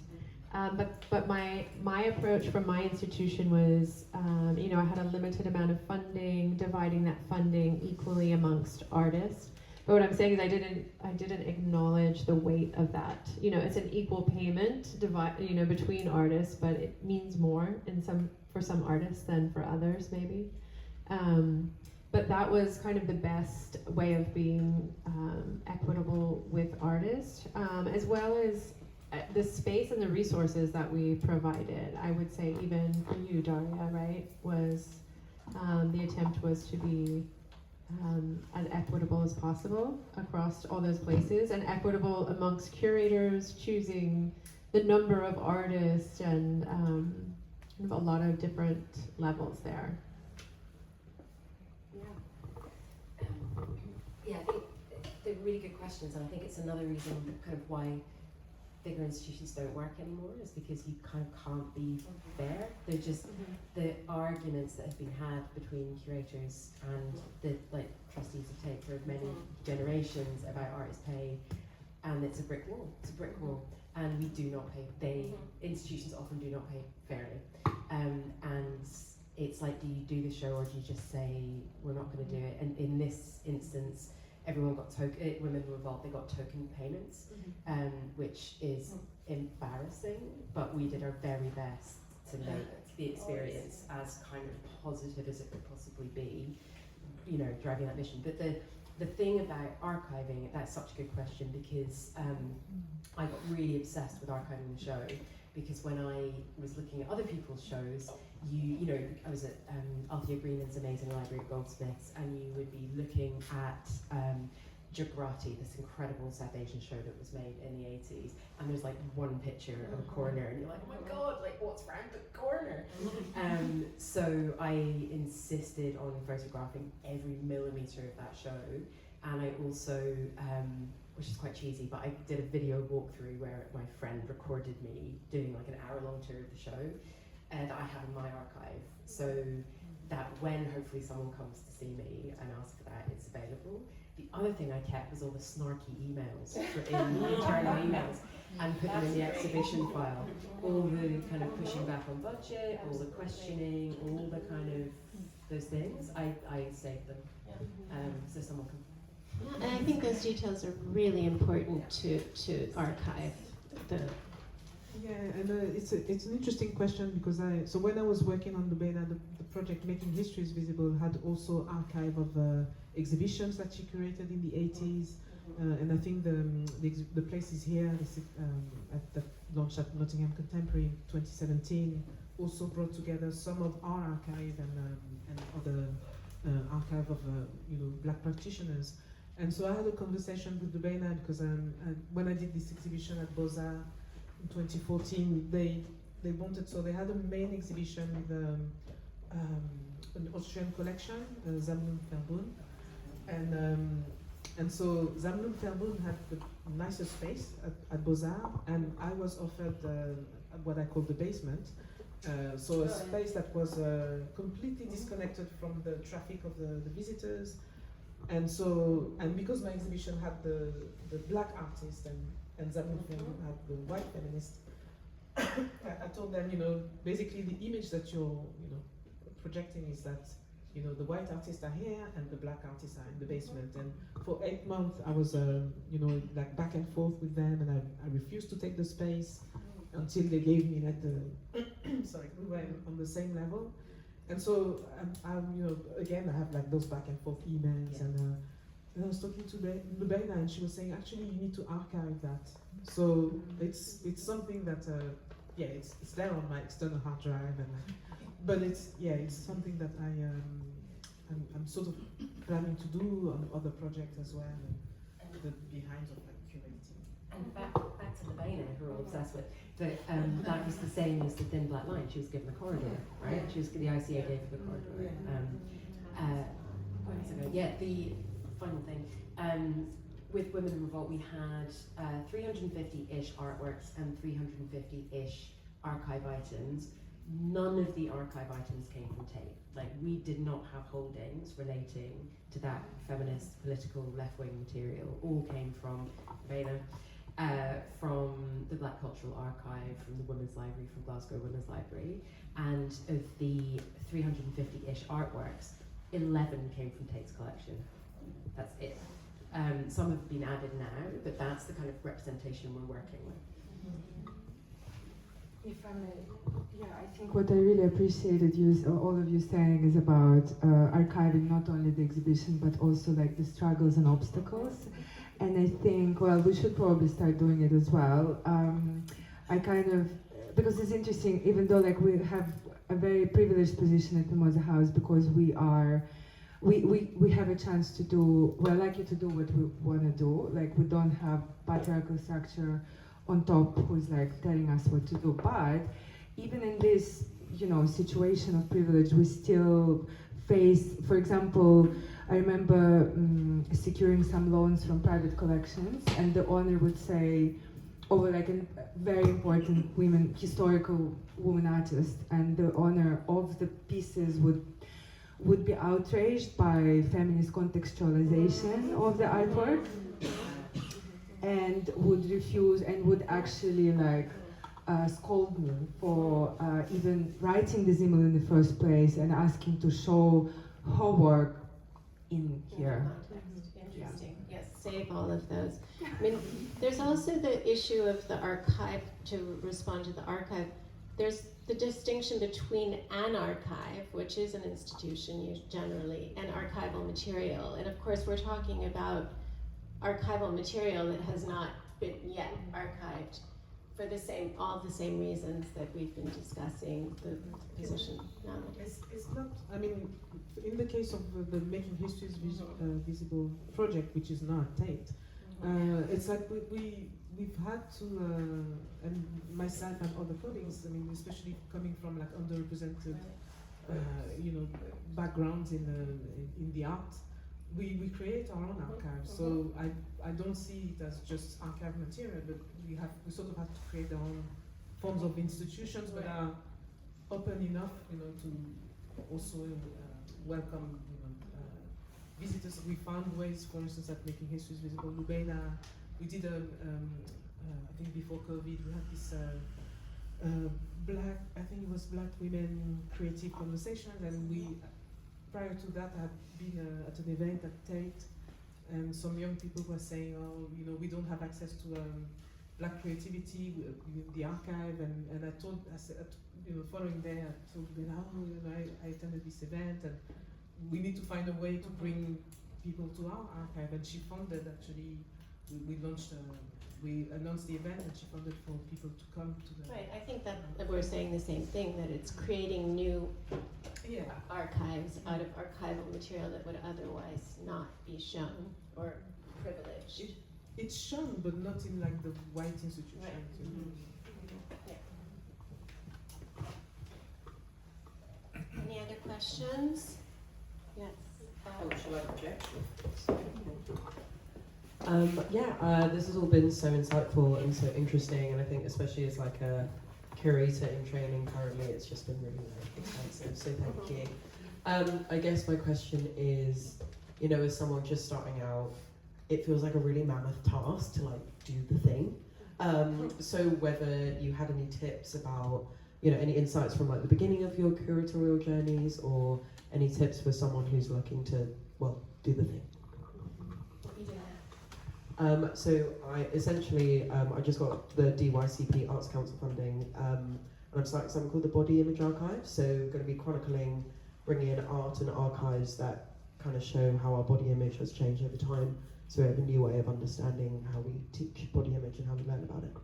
but my approach from my institution was, I had a limited amount of funding, dividing that funding equally amongst artists. But what I'm saying is I didn't acknowledge the weight of that. It's an equal payment between artists, but it means more for some artists than for others maybe. But that was kind of the best way of being equitable with artists, as well as the space and the resources that we provided. I would say even for you, Daria, right, was the attempt was to be as equitable as possible across all those places, and equitable amongst curators, choosing the number of artists, and kind of a lot of different levels there. Yeah, I think they're really good questions, and I think it's another reason kind of why bigger institutions don't work anymore, is because you kind of can't be fair. They're just the arguments that have been had between curators and the trustees of Tate for many generations about artist pay, and it's a brick wall. It's a brick wall, and we do not pay. Institutions often do not pay fairly, and it's like, do you do the show or do you just say we're not going to do it? And in this instance, everyone got Women in Revolt, they got token payments, which is embarrassing, but we did our very best to make the experience as kind of positive as it could possibly be, driving that mission. But the thing about archiving, that's such a good question, because I got really obsessed with archiving the show, because when I was looking at other people's shows, I was at Althea Greenland's amazing library at Goldsmiths, and you would be looking at Curating, this incredible South Asian show that was made in the 80s, and there's like one picture of a corner, and you're like, oh my god, like what's around the corner? So I insisted on photographing every millimetre of that show, and I also, which is quite cheesy, but I did a video walkthrough where my friend recorded me doing like an hour-long tour of the show that I have in my archive, so that when hopefully someone comes to see me and asks for that, it's available. The other thing I kept was all the snarky emails, in the internal emails, and put them in the exhibition file. All the kind of pushing back on budget, all the questioning, all the kind of those things, I saved them, so someone can. And I think those details are really important to archive. And it's an interesting question, because so when I was working on the project Making Histories Visible had also archive of exhibitions that she curated in the 80s, and I think the place is here, that launched at Nottingham Contemporary in 2017, also brought together some of our archive and other archive of black practitioners. And so I had a conversation with Lubaina, because when I did this exhibition at Beaux-Arts in 2014, they wanted, so they had a main exhibition with an Austrian collection, Sammlung Verbund, and so Sammlung Verbund had the nicest space at Beaux-Arts, and I was offered what I call the basement, so a space that was completely disconnected from the traffic of the visitors. And so, and because my exhibition had the black artist and Sammlung Verbund had the white feminist, I told them, basically the image that you're, projecting is that, the white artists are here and the black artists are in the basement. And for 8 months, I was, like back and forth with them, and I refused to take the space until they gave me like the, sorry, we were on the same level. And so, again, I have like those back and forth emails, and I was talking to Lubaina, and she was saying, actually, you need to archive that. So it's something that, it's there on my external hard drive, but it's something that I'm sort of planning to do on other projects as well, and the behinds of like curating. And back to Lubaina, who we're all obsessed with. But that was the same as the Thin Black Line. She was given the corridor, right? She was the ICA gave her the corridor. The final thing. With Women in Revolt, we had 350-ish artworks and 350-ish archive items. none of the archive items came from Tate. Like, we did not have holdings relating to that feminist, political, left-wing material. All came from Vela, from the Black Cultural Archive, from the Women's Library, from Glasgow Women's Library, and of the 350-ish artworks, 11 came from Tate's collection. That's it. Some have been added now, but that's the kind of representation we're working with. If I may, yeah, I think what I really appreciated all of you saying is about archiving not only the exhibition but also like the struggles and obstacles. And I think, well, we should probably start doing it as well. I kind of, because it's interesting, even though like we have a very privileged position at Mimosa House because we have a chance to do, we're lucky to do what we want to do. Like, we don't have patriarchal structure on top who's like telling us what to do. But even in this, situation of privilege, we still face, for example, I remember securing some loans from private collections, and the owner would say, over like a very important historical woman artist, and the owner of the pieces would be outraged by feminist contextualization of the artwork, and would refuse and would actually like scold me for even writing the Zimmel in the first place and asking to show her work in here. Interesting. Yes, save all of those. I mean, there's also the issue of the archive, to respond to the archive. There's the distinction between an archive, which is an institution generally, and archival material. And of course, we're talking about archival material that has not been yet archived for all the same reasons that we've been discussing the position now. It's not, I mean, in the case of the Making Histories Visible project, which is not Tate, it's like we've had to, and myself and other colleagues, I mean, especially coming from like underrepresented, backgrounds in the art, we create our own archive. So I don't see it as just archive material, but we sort of have to create our own forms of institutions that are open enough, to also welcome visitors. We found ways, for instance, at Making Histories Visible, Lubena. We did I think before COVID, we had this Black women creative conversations, and we, prior to that, had been at an event at Tate, and some young people were saying, oh, we don't have access to Black creativity with the archive, and I said, following day, I told them, I attended this event, and we need to find a way to bring people to our archive, and she funded, actually, we announced the event, and she funded for people to come to the... Right, I think that we're saying the same thing, that it's creating new archives out of archival material that would otherwise not be shown or privileged. It's shown, but not in like the white institutions. Right. Any other questions? Yes. Shall I project? This has all been so insightful and so interesting, and I think especially as like a curator in training currently, it's just been really expensive, so thank you. I guess my question is, as someone just starting out, it feels like a really mammoth task to like do the thing. So whether you had any tips about, any insights from like the beginning of your curatorial journeys, or any tips for someone who's looking to, do the thing. So I just got the DYCP Arts Council funding, and I'm starting something called the Body Image Archive. So going to be chronicling, bringing in art and archives that kind of show how our body image has changed over time. So we have a new way of understanding how we teach body image and how we learn about it.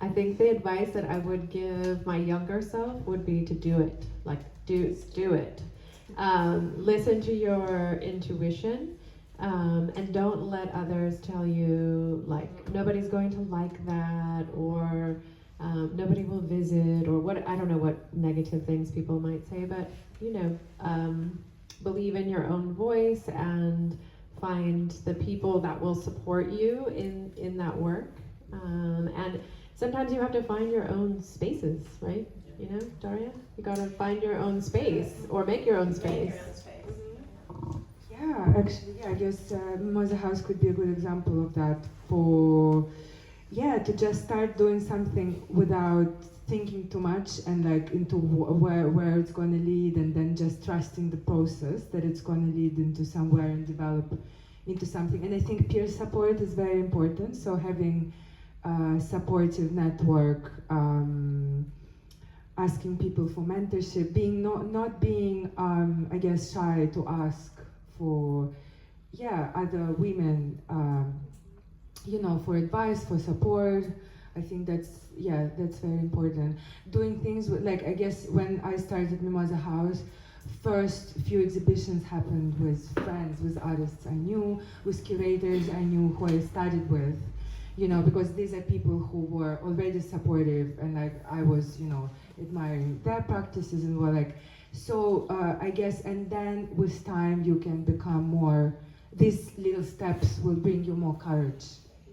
I think the advice that I would give my younger self would be to do it. Like, do it. Listen to your intuition, and don't let others tell you, like, nobody's going to like that, or nobody will visit, or what, I don't know what negative things people might say, but, believe in your own voice and find the people that will support you in that work. And sometimes you have to find your own spaces, right? You know, Daria? You gotta find your own space or make your own space. Yeah, actually, yeah, I guess Mimosa House could be a good example of that for, yeah, to just start doing something without thinking too much and like into where it's going to lead, and then just trusting the process that it's going to lead into somewhere and develop into something. And I think peer support is very important, so having a supportive network, asking people for mentorship, being not being I guess shy to ask for other women you know, for advice, for support. I think that's very important. Doing things with, like, I guess when I started Mimosa House, first few exhibitions happened with friends, with artists I knew, with curators I knew who I studied with, you know, because these are people who were already supportive, and like I was, you know, admiring their practices and were like, so I guess, and then with time you can become more, these little steps will bring you more courage,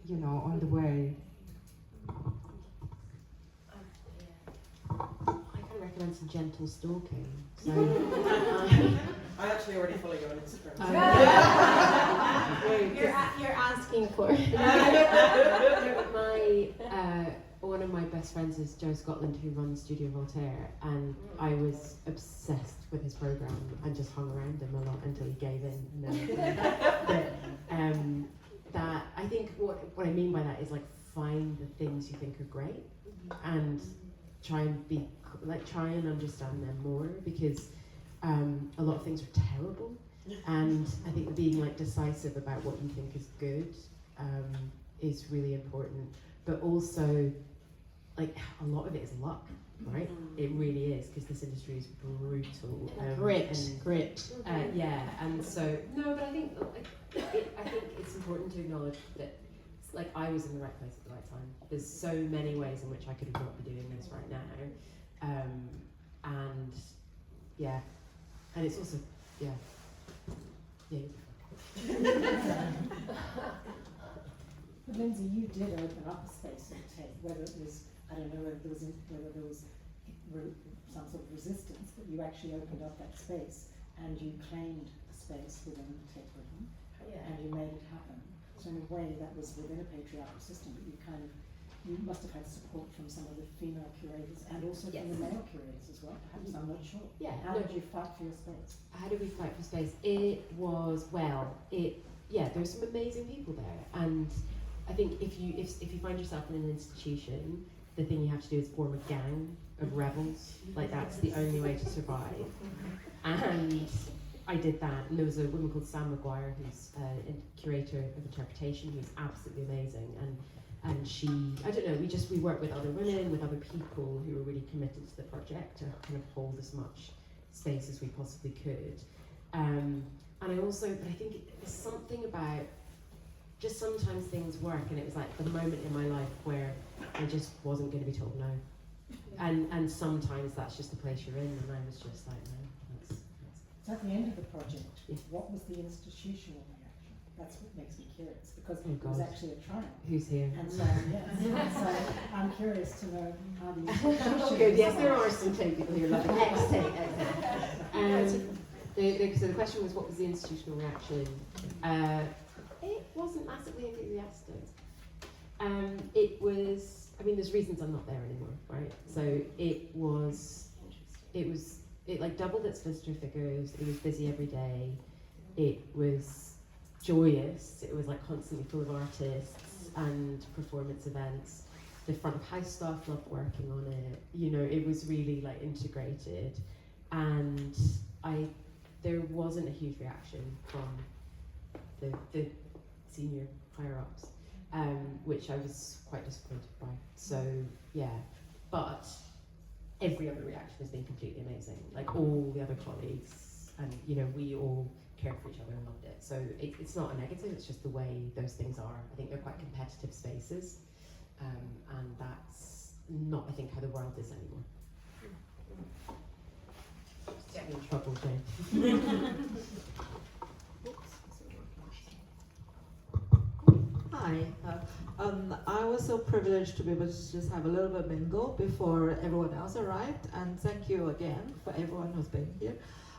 you know, on the way. I can recommend some gentle stalking. So, I actually already follow you on Instagram. You're asking for it. One of my best friends is Joe Scotland, who runs Studio Voltaire, and I was obsessed with his program and just hung around him a lot until he gave in. That I think what I mean by that is like find the things you think are great and try and understand them more, because a lot of things are terrible, and I think being like decisive about what you think is good is really important, but also like a lot of it is luck, right? It really is, because this industry is brutal. Grit. Yeah, and so no, but I think it's important to acknowledge that like I was in the right place at the right time. There's so many ways in which I could not be doing this right now, and yeah, and it's also yeah. But Linsey, you did open up a space at Tate, whether it was, I don't know whether there was some sort of resistance, but you actually opened up that space and you claimed a space within Tate Britain, and you made it happen. So in a way that was within a patriarchal system, but you must have had support from some of the female curators and also from the male curators as well, perhaps, I'm not sure. Yeah. How did you fight for your space? How did we fight for space? It was, there's some amazing people there, and I think if you find yourself in an institution, the thing you have to do is form a gang of rebels. Like that's the only way to survive. And I did that, and there was a woman called Sam McGuire, who's a curator of interpretation, who's absolutely amazing, and she, I don't know, we worked with other women, with other people who were really committed to the project to kind of hold as much space as we possibly could. And I think there's something about just sometimes things work, and it was like the moment in my life where I just wasn't going to be told no. And sometimes that's just the place you're in, and I was just like, no, that's So at the end of the project, what was the institutional reaction? That's what makes me curious, because it was actually a triumph. Who's here? And so, yes, so I'm curious to know how the institution. Good, yes, there are some Tate people here, like ex-Tate. So the question was, what was the institutional reaction? It wasn't massively enthusiastic. It was, I mean, there's reasons I'm not there anymore, right? So it like doubled its visitor figures. It was busy every day. It was joyous. It was like constantly full of artists and performance events. The front of house staff loved working on it. You know, it was really like integrated, and there wasn't a huge reaction from the senior higher ups, which I was quite disappointed by. So yeah, but every other reaction has been completely amazing. Like all the other colleagues, and you know, we all cared for each other and loved it. So it's not a negative, it's just the way those things are. I think they're quite competitive spaces, and that's not, I think, how the world is anymore. Get me in trouble, Jane. Hi. I was so privileged to be able to just have a little bit mingle before everyone else arrived, and thank you again for everyone who's been here.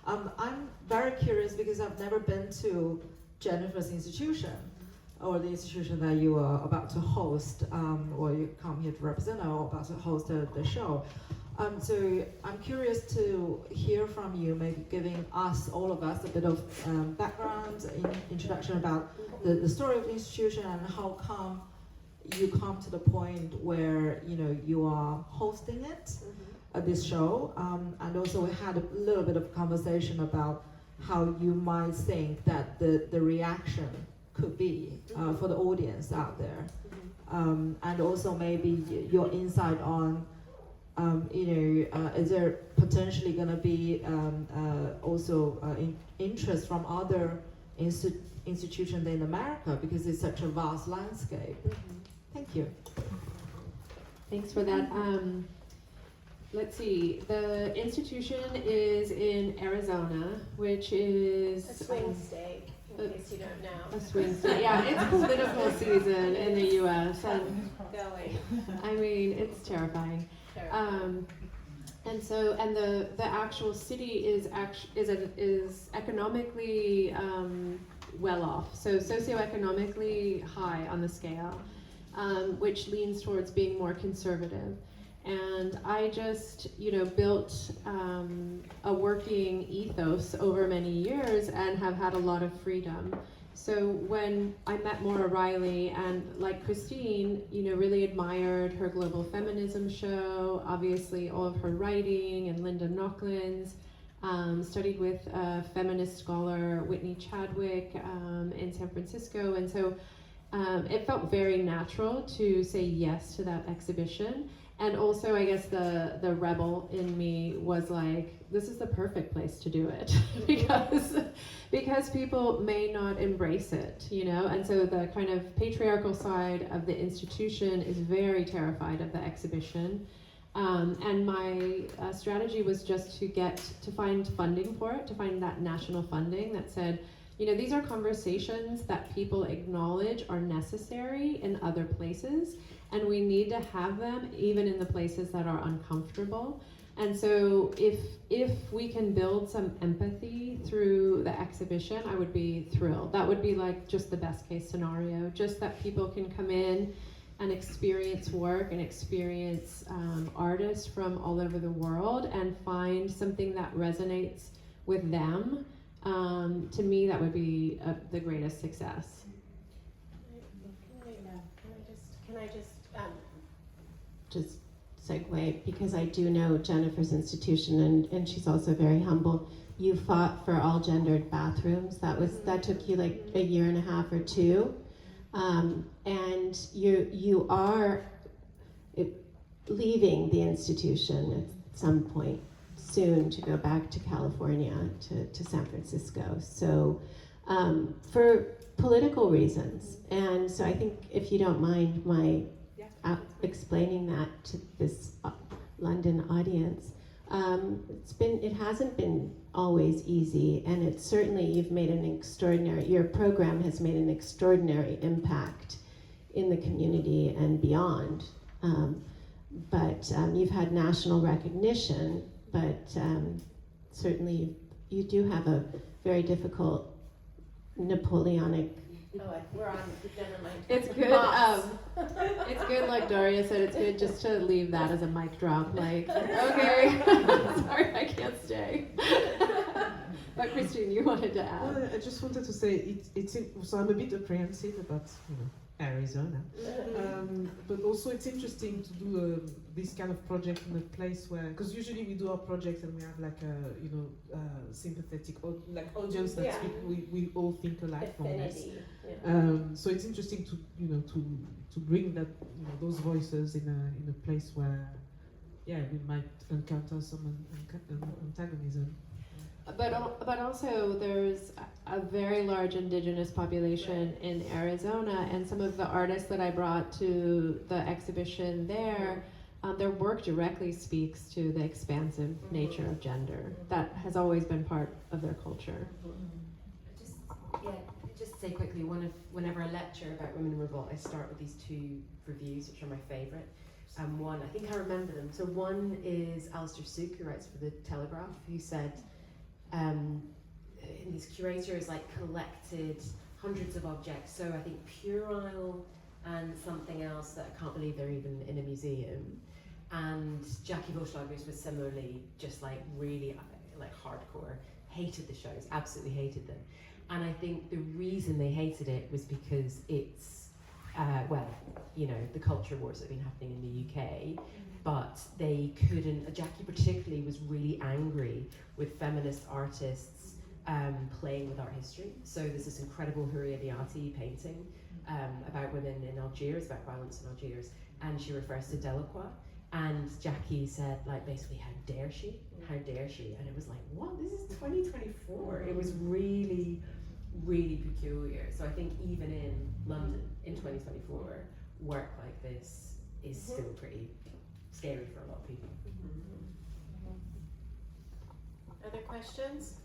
I'm very curious because I've never been to Jennifer's institution, or the institution that you are about to host, or you come here to represent, or about to host the show. So I'm curious to hear from you, maybe giving us, all of us, a bit of background, introduction about the story of the institution and how come you come to the point where you are hosting it, this show, and also we had a little bit of conversation about how you might think that the reaction could be for the audience out there, and also maybe your insight on is there potentially going to be also interest from other institutions in America, because it's such a vast landscape. Thank you. Thanks for that. Let's see, the institution is in Arizona, which is A swing state, in case you don't know. a swing state. Yeah, it's political season in the U.S. and Going. I mean, it's terrifying. And the actual city is economically well off, so socioeconomically high on the scale, which leans towards being more conservative. And I just, built a working ethos over many years and have had a lot of freedom. So when I met Maura Riley, and like Christine, really admired her global feminism show, obviously all of her writing, and Linda Nocklin's, studied with a feminist scholar, Whitney Chadwick, in San Francisco. And so it felt very natural to say yes to that exhibition. And also, I guess the rebel in me was like, this is the perfect place to do it because people may not embrace it, and so the kind of patriarchal side of the institution is very terrified of the exhibition. And my strategy was just to find funding for it, to find that national funding that said, these are conversations that people acknowledge are necessary in other places, and we need to have them even in the places that are uncomfortable. And so if we can build some empathy through the exhibition, I would be thrilled. That would be like just the best case scenario, just that people can come in and experience work and experience artists from all over the world and find something that resonates with them. To me, that would be the greatest success. Can I just segue, because I do know Jennifer's institution, and she's also very humble. You fought for all gendered bathrooms. That took you like a year and a half or two, and you are leaving the institution at some point soon to go back to California, to San Francisco. So for political reasons. And so I think, if you don't mind my explaining that to this London audience, it hasn't been always easy, and it's certainly, your program has made an extraordinary impact in the community and beyond. But you've had national recognition, but certainly you do have a very difficult Napoleonic. We're on. Never mind. It's good. It's good, like Daria said. It's good just to leave that as a mic drop. Like, okay, sorry, I can't stay. But Christine, you wanted to add. Well, I just wanted to say so I'm a bit apprehensive about Arizona, but also it's interesting to do this kind of project in a place where, because usually we do our projects and we have like a sympathetic audience that we all think alike, more or less. So it's interesting to bring that those voices in a place where we might encounter some antagonism. But also there's a very large indigenous population in Arizona, and some of the artists that I brought to the exhibition there, their work directly speaks to the expansive nature of gender that has always been part of their culture. just say quickly, whenever I lecture about women in revolt, I start with these two reviews, which are my favourite. One, I think I remember them. So one is Alistair Sooke, who writes for the Telegraph, who said, his curator has like collected hundreds of objects. So I think puerile and something else that I can't believe they're even in a museum. And Jackie Voslagers was similarly just like really like hardcore, hated the shows, absolutely hated them. And I think the reason they hated it was because it's, well, you know, the culture wars that have been happening in the UK, but they couldn't, Jackie particularly was really angry with feminist artists playing with art history. So there's this incredible Huria Diati painting about women in Algiers, about violence in Algiers, and she refers to Delacroix. And Jackie said, like, basically, how dare she? How dare she? And it was like, what? This is 2024. It was really, really peculiar. So I think even in London in 2024, work like this is still pretty scary for a lot of people. Other questions?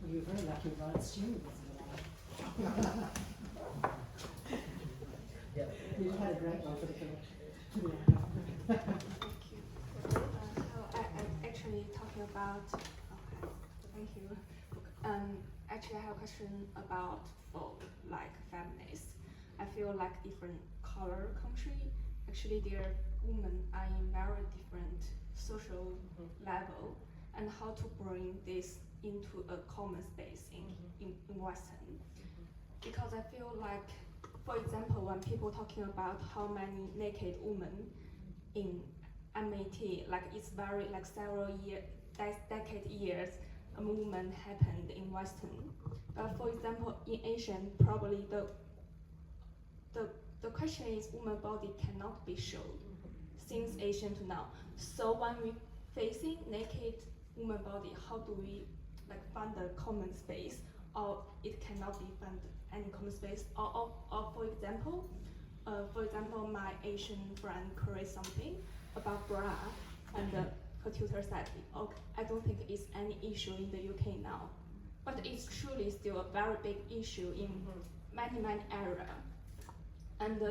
You were very lucky about students. Yeah. You had a great one for the collection. Thank you. So I'm actually talking about. Okay, thank you. Actually, I have a question about like feminists. I feel like different color country. Actually, their women are in very different social level, and how to bring this into a common space in Western. Because I feel like, for example, when people talking about how many naked women in MAT, like it's very like several decade years, a movement happened in Western. But for example, in Asian, probably the question is woman body cannot be shown since Asian to now. So when we facing naked woman body, how do we like find a common space, or it cannot be found any common space, or for example, my Asian friend created something about bra, and her tutor said, okay, I don't think it's any issue in the UK now, but it's truly still a very big issue in many areas, and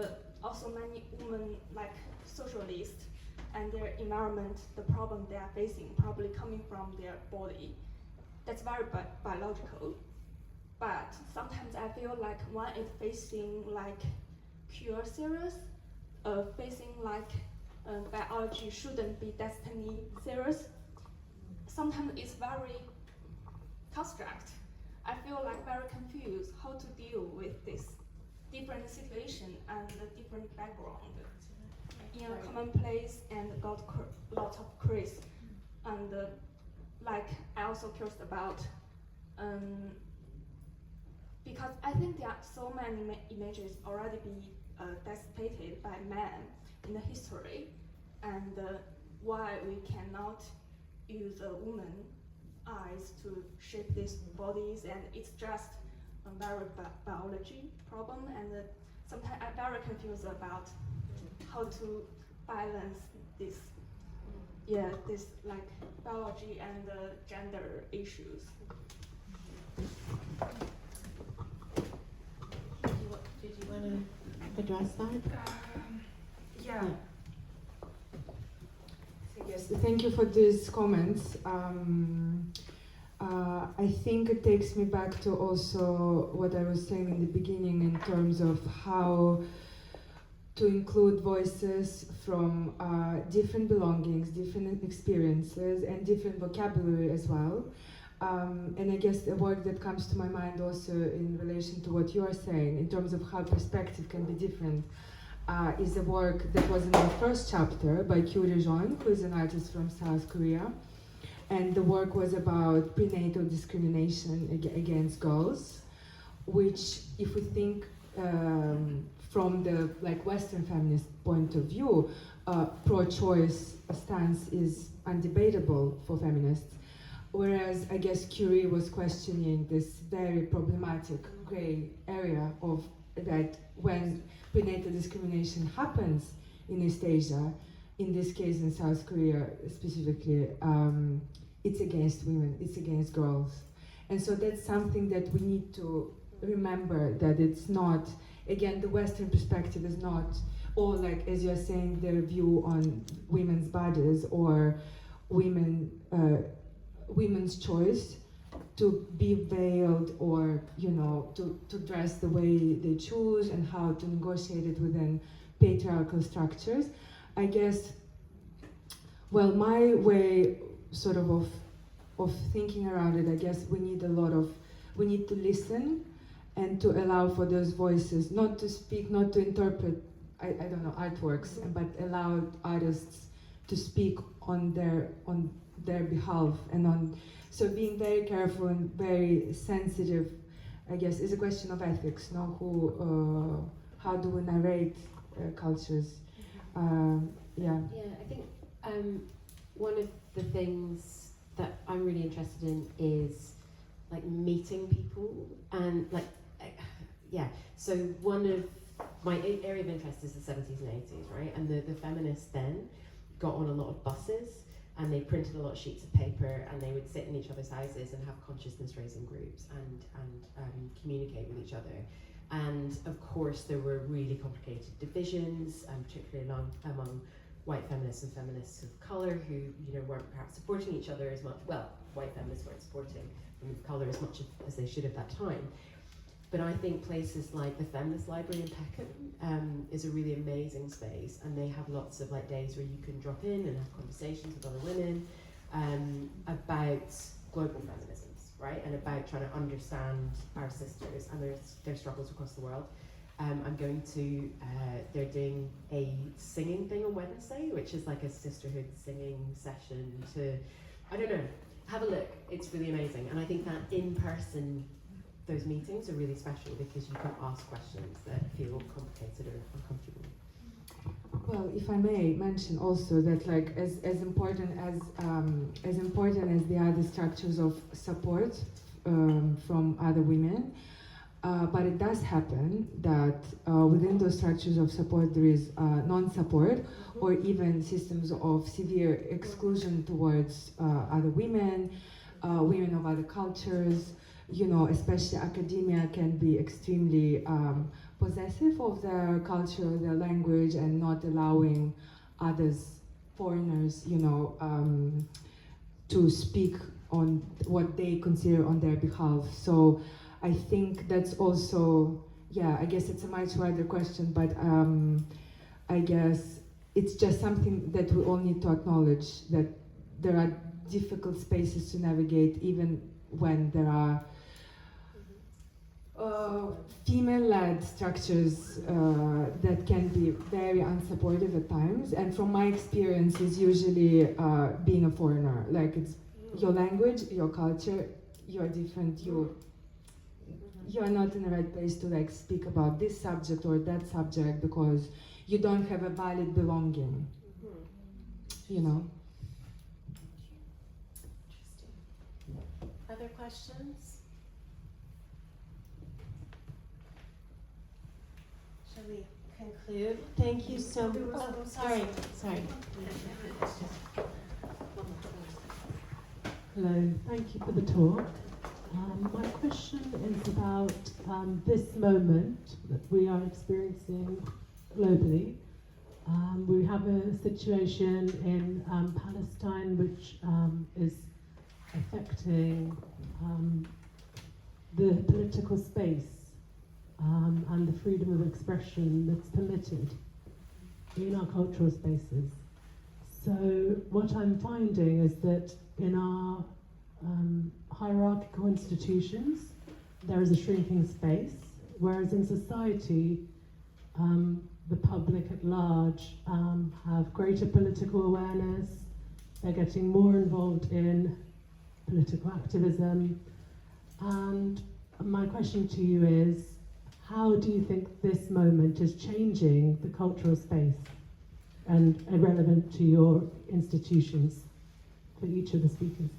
also many women like socialists and their environment, the problem they are facing probably coming from their body. That's very biological. But sometimes I feel like when it's facing like pure serious, facing like biology shouldn't be destiny serious, sometimes it's very construct. I feel like very confused how to deal with this different situation and the different background in a common place and got lots of craze. And like I also curious about because I think there are so many images already be dissipated by men in the history, and why we cannot use a woman's eyes to shape these bodies, and it's just a very biology problem, and sometimes I'm very confused about how to balance this, this like biology and gender issues. Did you want to address that? Yeah. Yes, thank you for these comments. I think it takes me back to also what I was saying in the beginning in terms of how to include voices from different belongings, different experiences, and different vocabulary as well. And I guess the word that comes to my mind also in relation to what you are saying, in terms of how perspective can be different, is a work that was in the first chapter by Curator, who is an artist from South Korea. And the work was about prenatal discrimination against girls, which, if we think from the Western feminist point of view, pro-choice stance is undebatable for feminists. Whereas I guess Curie was questioning this very problematic gray area of that when prenatal discrimination happens in East Asia, in this case in South Korea specifically, it's against women, it's against girls. And so that's something that we need to remember, that it's not, again, the Western perspective is not, or like, as you're saying, their view on women's bodies or women's choice to be veiled or, to dress the way they choose and how to negotiate it within patriarchal structures. I guess, well, my way sort of thinking around it, I guess we need to listen and to allow for those voices, not to speak, not to interpret, I don't know, artworks, but allow artists to speak on their behalf so being very careful and very sensitive, I guess, is a question of ethics, no? How do we narrate cultures? Yeah, I think one of the things that I'm really interested in is like meeting people and so one of my area of interest is the 70s and 80s, right? And the feminists then got on a lot of buses and they printed a lot of sheets of paper and they would sit in each other's houses and have consciousness raising groups and communicate with each other. And of course there were really complicated divisions, particularly among white feminists and feminists of colour who weren't perhaps supporting each other as much. Well, white feminists weren't supporting women of colour as much as they should at that time. But I think places like the Feminist Library in Peckham is a really amazing space, and they have lots of days where you can drop in and have conversations with other women about global feminisms, right? And about trying to understand our sisters and their struggles across the world. They're doing a singing thing on Wednesday, which is like a sisterhood singing session I don't know, have a look, it's really amazing. And I think that in person, those meetings are really special because you can ask questions that feel complicated or uncomfortable. Well, if I may mention also that, as important as the other structures of support from other women, but it does happen that within those structures of support there is non-support or even systems of severe exclusion towards other women, women of other cultures. Especially academia can be extremely possessive of their culture, their language, and not allowing others, foreigners, to speak on what they consider on their behalf. So I think that's also, I guess it's a much wider question, but I guess it's just something that we all need to acknowledge, that there are difficult spaces to navigate even when there are female-led structures that can be very unsupportive at times, and from my experience is usually being a foreigner. It's your language, your culture, you're different, you are not in the right place to speak about this subject or that subject because you don't have a valid belonging, Interesting. Other questions? Shall we conclude? Thank you so much. Oh, sorry. Hello, thank you for the talk. My question is about this moment that we are experiencing globally. We have a situation in Palestine which is affecting the political space and the freedom of expression that's permitted in our cultural spaces. So what I'm finding is that in our hierarchical institutions, there is a shrinking space, whereas in society, the public at large have greater political awareness, they're getting more involved in political activism. And my question to you is, how do you think this moment is changing the cultural space and relevant to your institutions, for each of the speakers?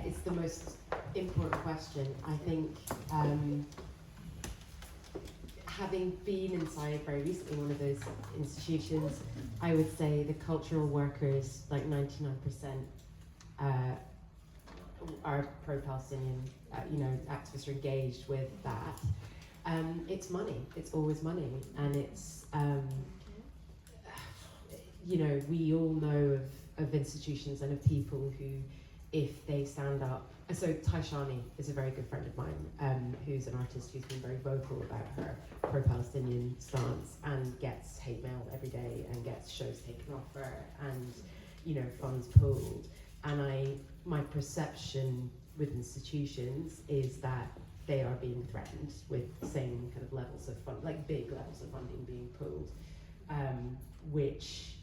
It's the most important question. I think having been inside very recently one of those institutions, I would say the cultural workers, like 99%, are pro-Palestinian, activists are engaged with that. It's money. It's always money, and it's we all know of institutions and of people who, if they stand up. So Taishani is a very good friend of mine, who's an artist who's been very vocal about her pro-Palestinian stance and gets hate mail every day and gets shows taken off her and funds pulled. And my perception with institutions is that they are being threatened with the same kind of levels of fund, like big levels of funding being pulled, which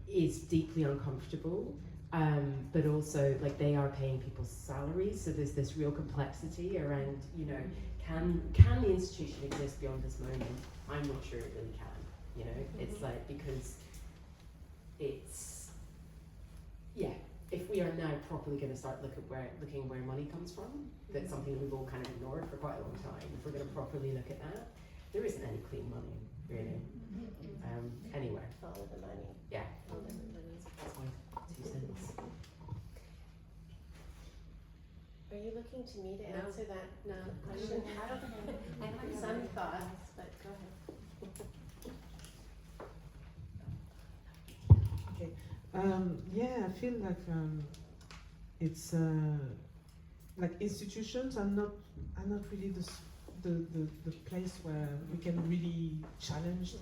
is deeply uncomfortable. But also, like, they are paying people's salaries, so there's this real complexity around, can the institution exist beyond this moment? I'm not sure it really can, It's like, because it's, if we are now properly going to start looking where money comes from, that's something that we've all kind of ignored for quite a long time. If we're going to properly look at that, there isn't any clean money, really, anywhere. Follow the money. Yeah. Follow the money. That's my 2 cents. Are you looking to me to answer that question? I have some thoughts, but go ahead. I feel like it's like institutions are not really the place where we can really challenge,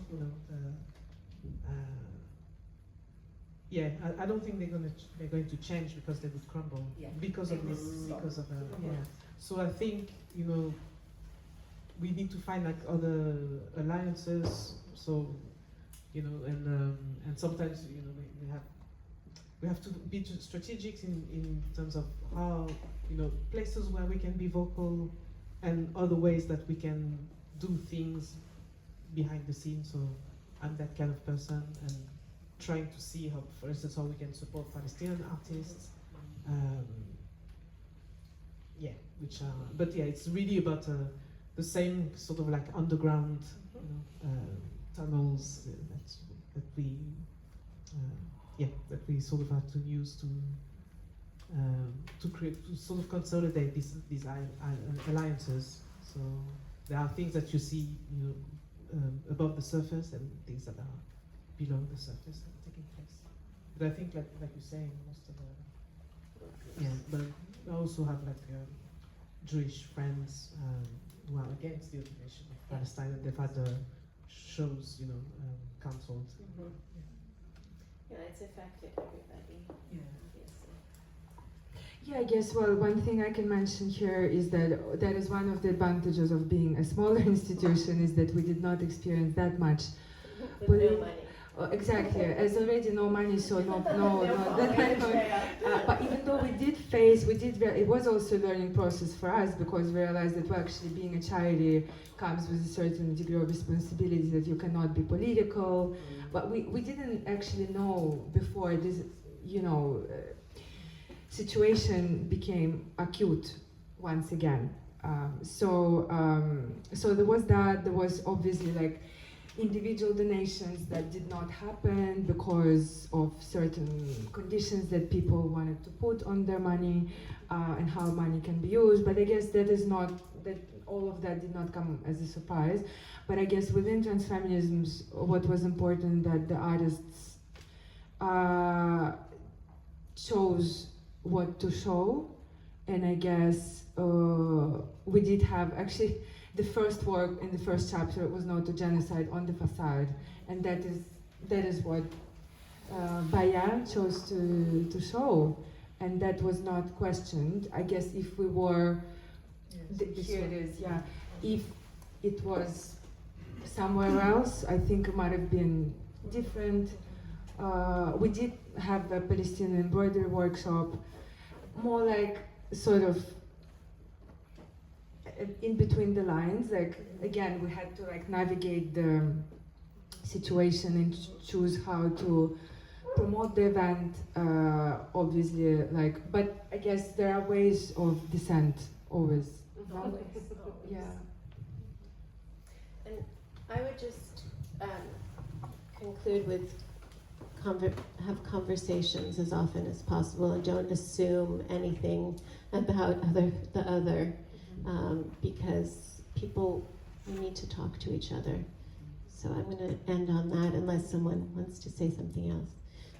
I don't think they're going to change because they would crumble because of this, So I think we need to find like other alliances. So and sometimes we have to be strategic in terms of how places where we can be vocal and other ways that we can do things behind the scenes. So I'm that kind of person, and trying to see how, for instance, how we can support Palestinian artists. It's really about the same sort of like underground tunnels that we sort of have to use to create, to sort of consolidate these alliances. So there are things that you see above the surface and things that are below the surface that are taking place. But I think like you're saying, most of the but I also have like Jewish friends who are against the occupation of Palestine, and they've had shows cancelled. It's affected everybody. Obviously. Yeah, I guess, well, one thing I can mention here is that that is one of the advantages of being a smaller institution, is that we did not experience that much. With no money. Exactly, as already no money, so but even though it was also a learning process for us, because we realized that actually being a charity comes with a certain degree of responsibility, that you cannot be political, but we didn't actually know before this, situation became acute once again. So there was that. There was obviously like individual donations that did not happen because of certain conditions that people wanted to put on their money, and how money can be used. But I guess that all of that did not come as a surprise. But I guess within transfeminisms, what was important that the artists chose what to show, and I guess we did have actually. The first work in the first chapter was No to Genocide on the Facade, and that is what Bayan chose to show, and that was not questioned. I guess if we were, here it is, if it was somewhere else, I think it might have been different. We did have a Palestinian embroidery workshop, more like sort of in between the lines. Like, again, we had to like navigate the situation and choose how to promote the event, obviously, like, but I guess there are ways of dissent always. Yeah. And I would just conclude with have conversations as often as possible, and don't assume anything about the other, because people, we need to talk to each other. So I'm going to end on that unless someone wants to say something else.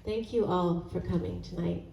Thank you all for coming tonight.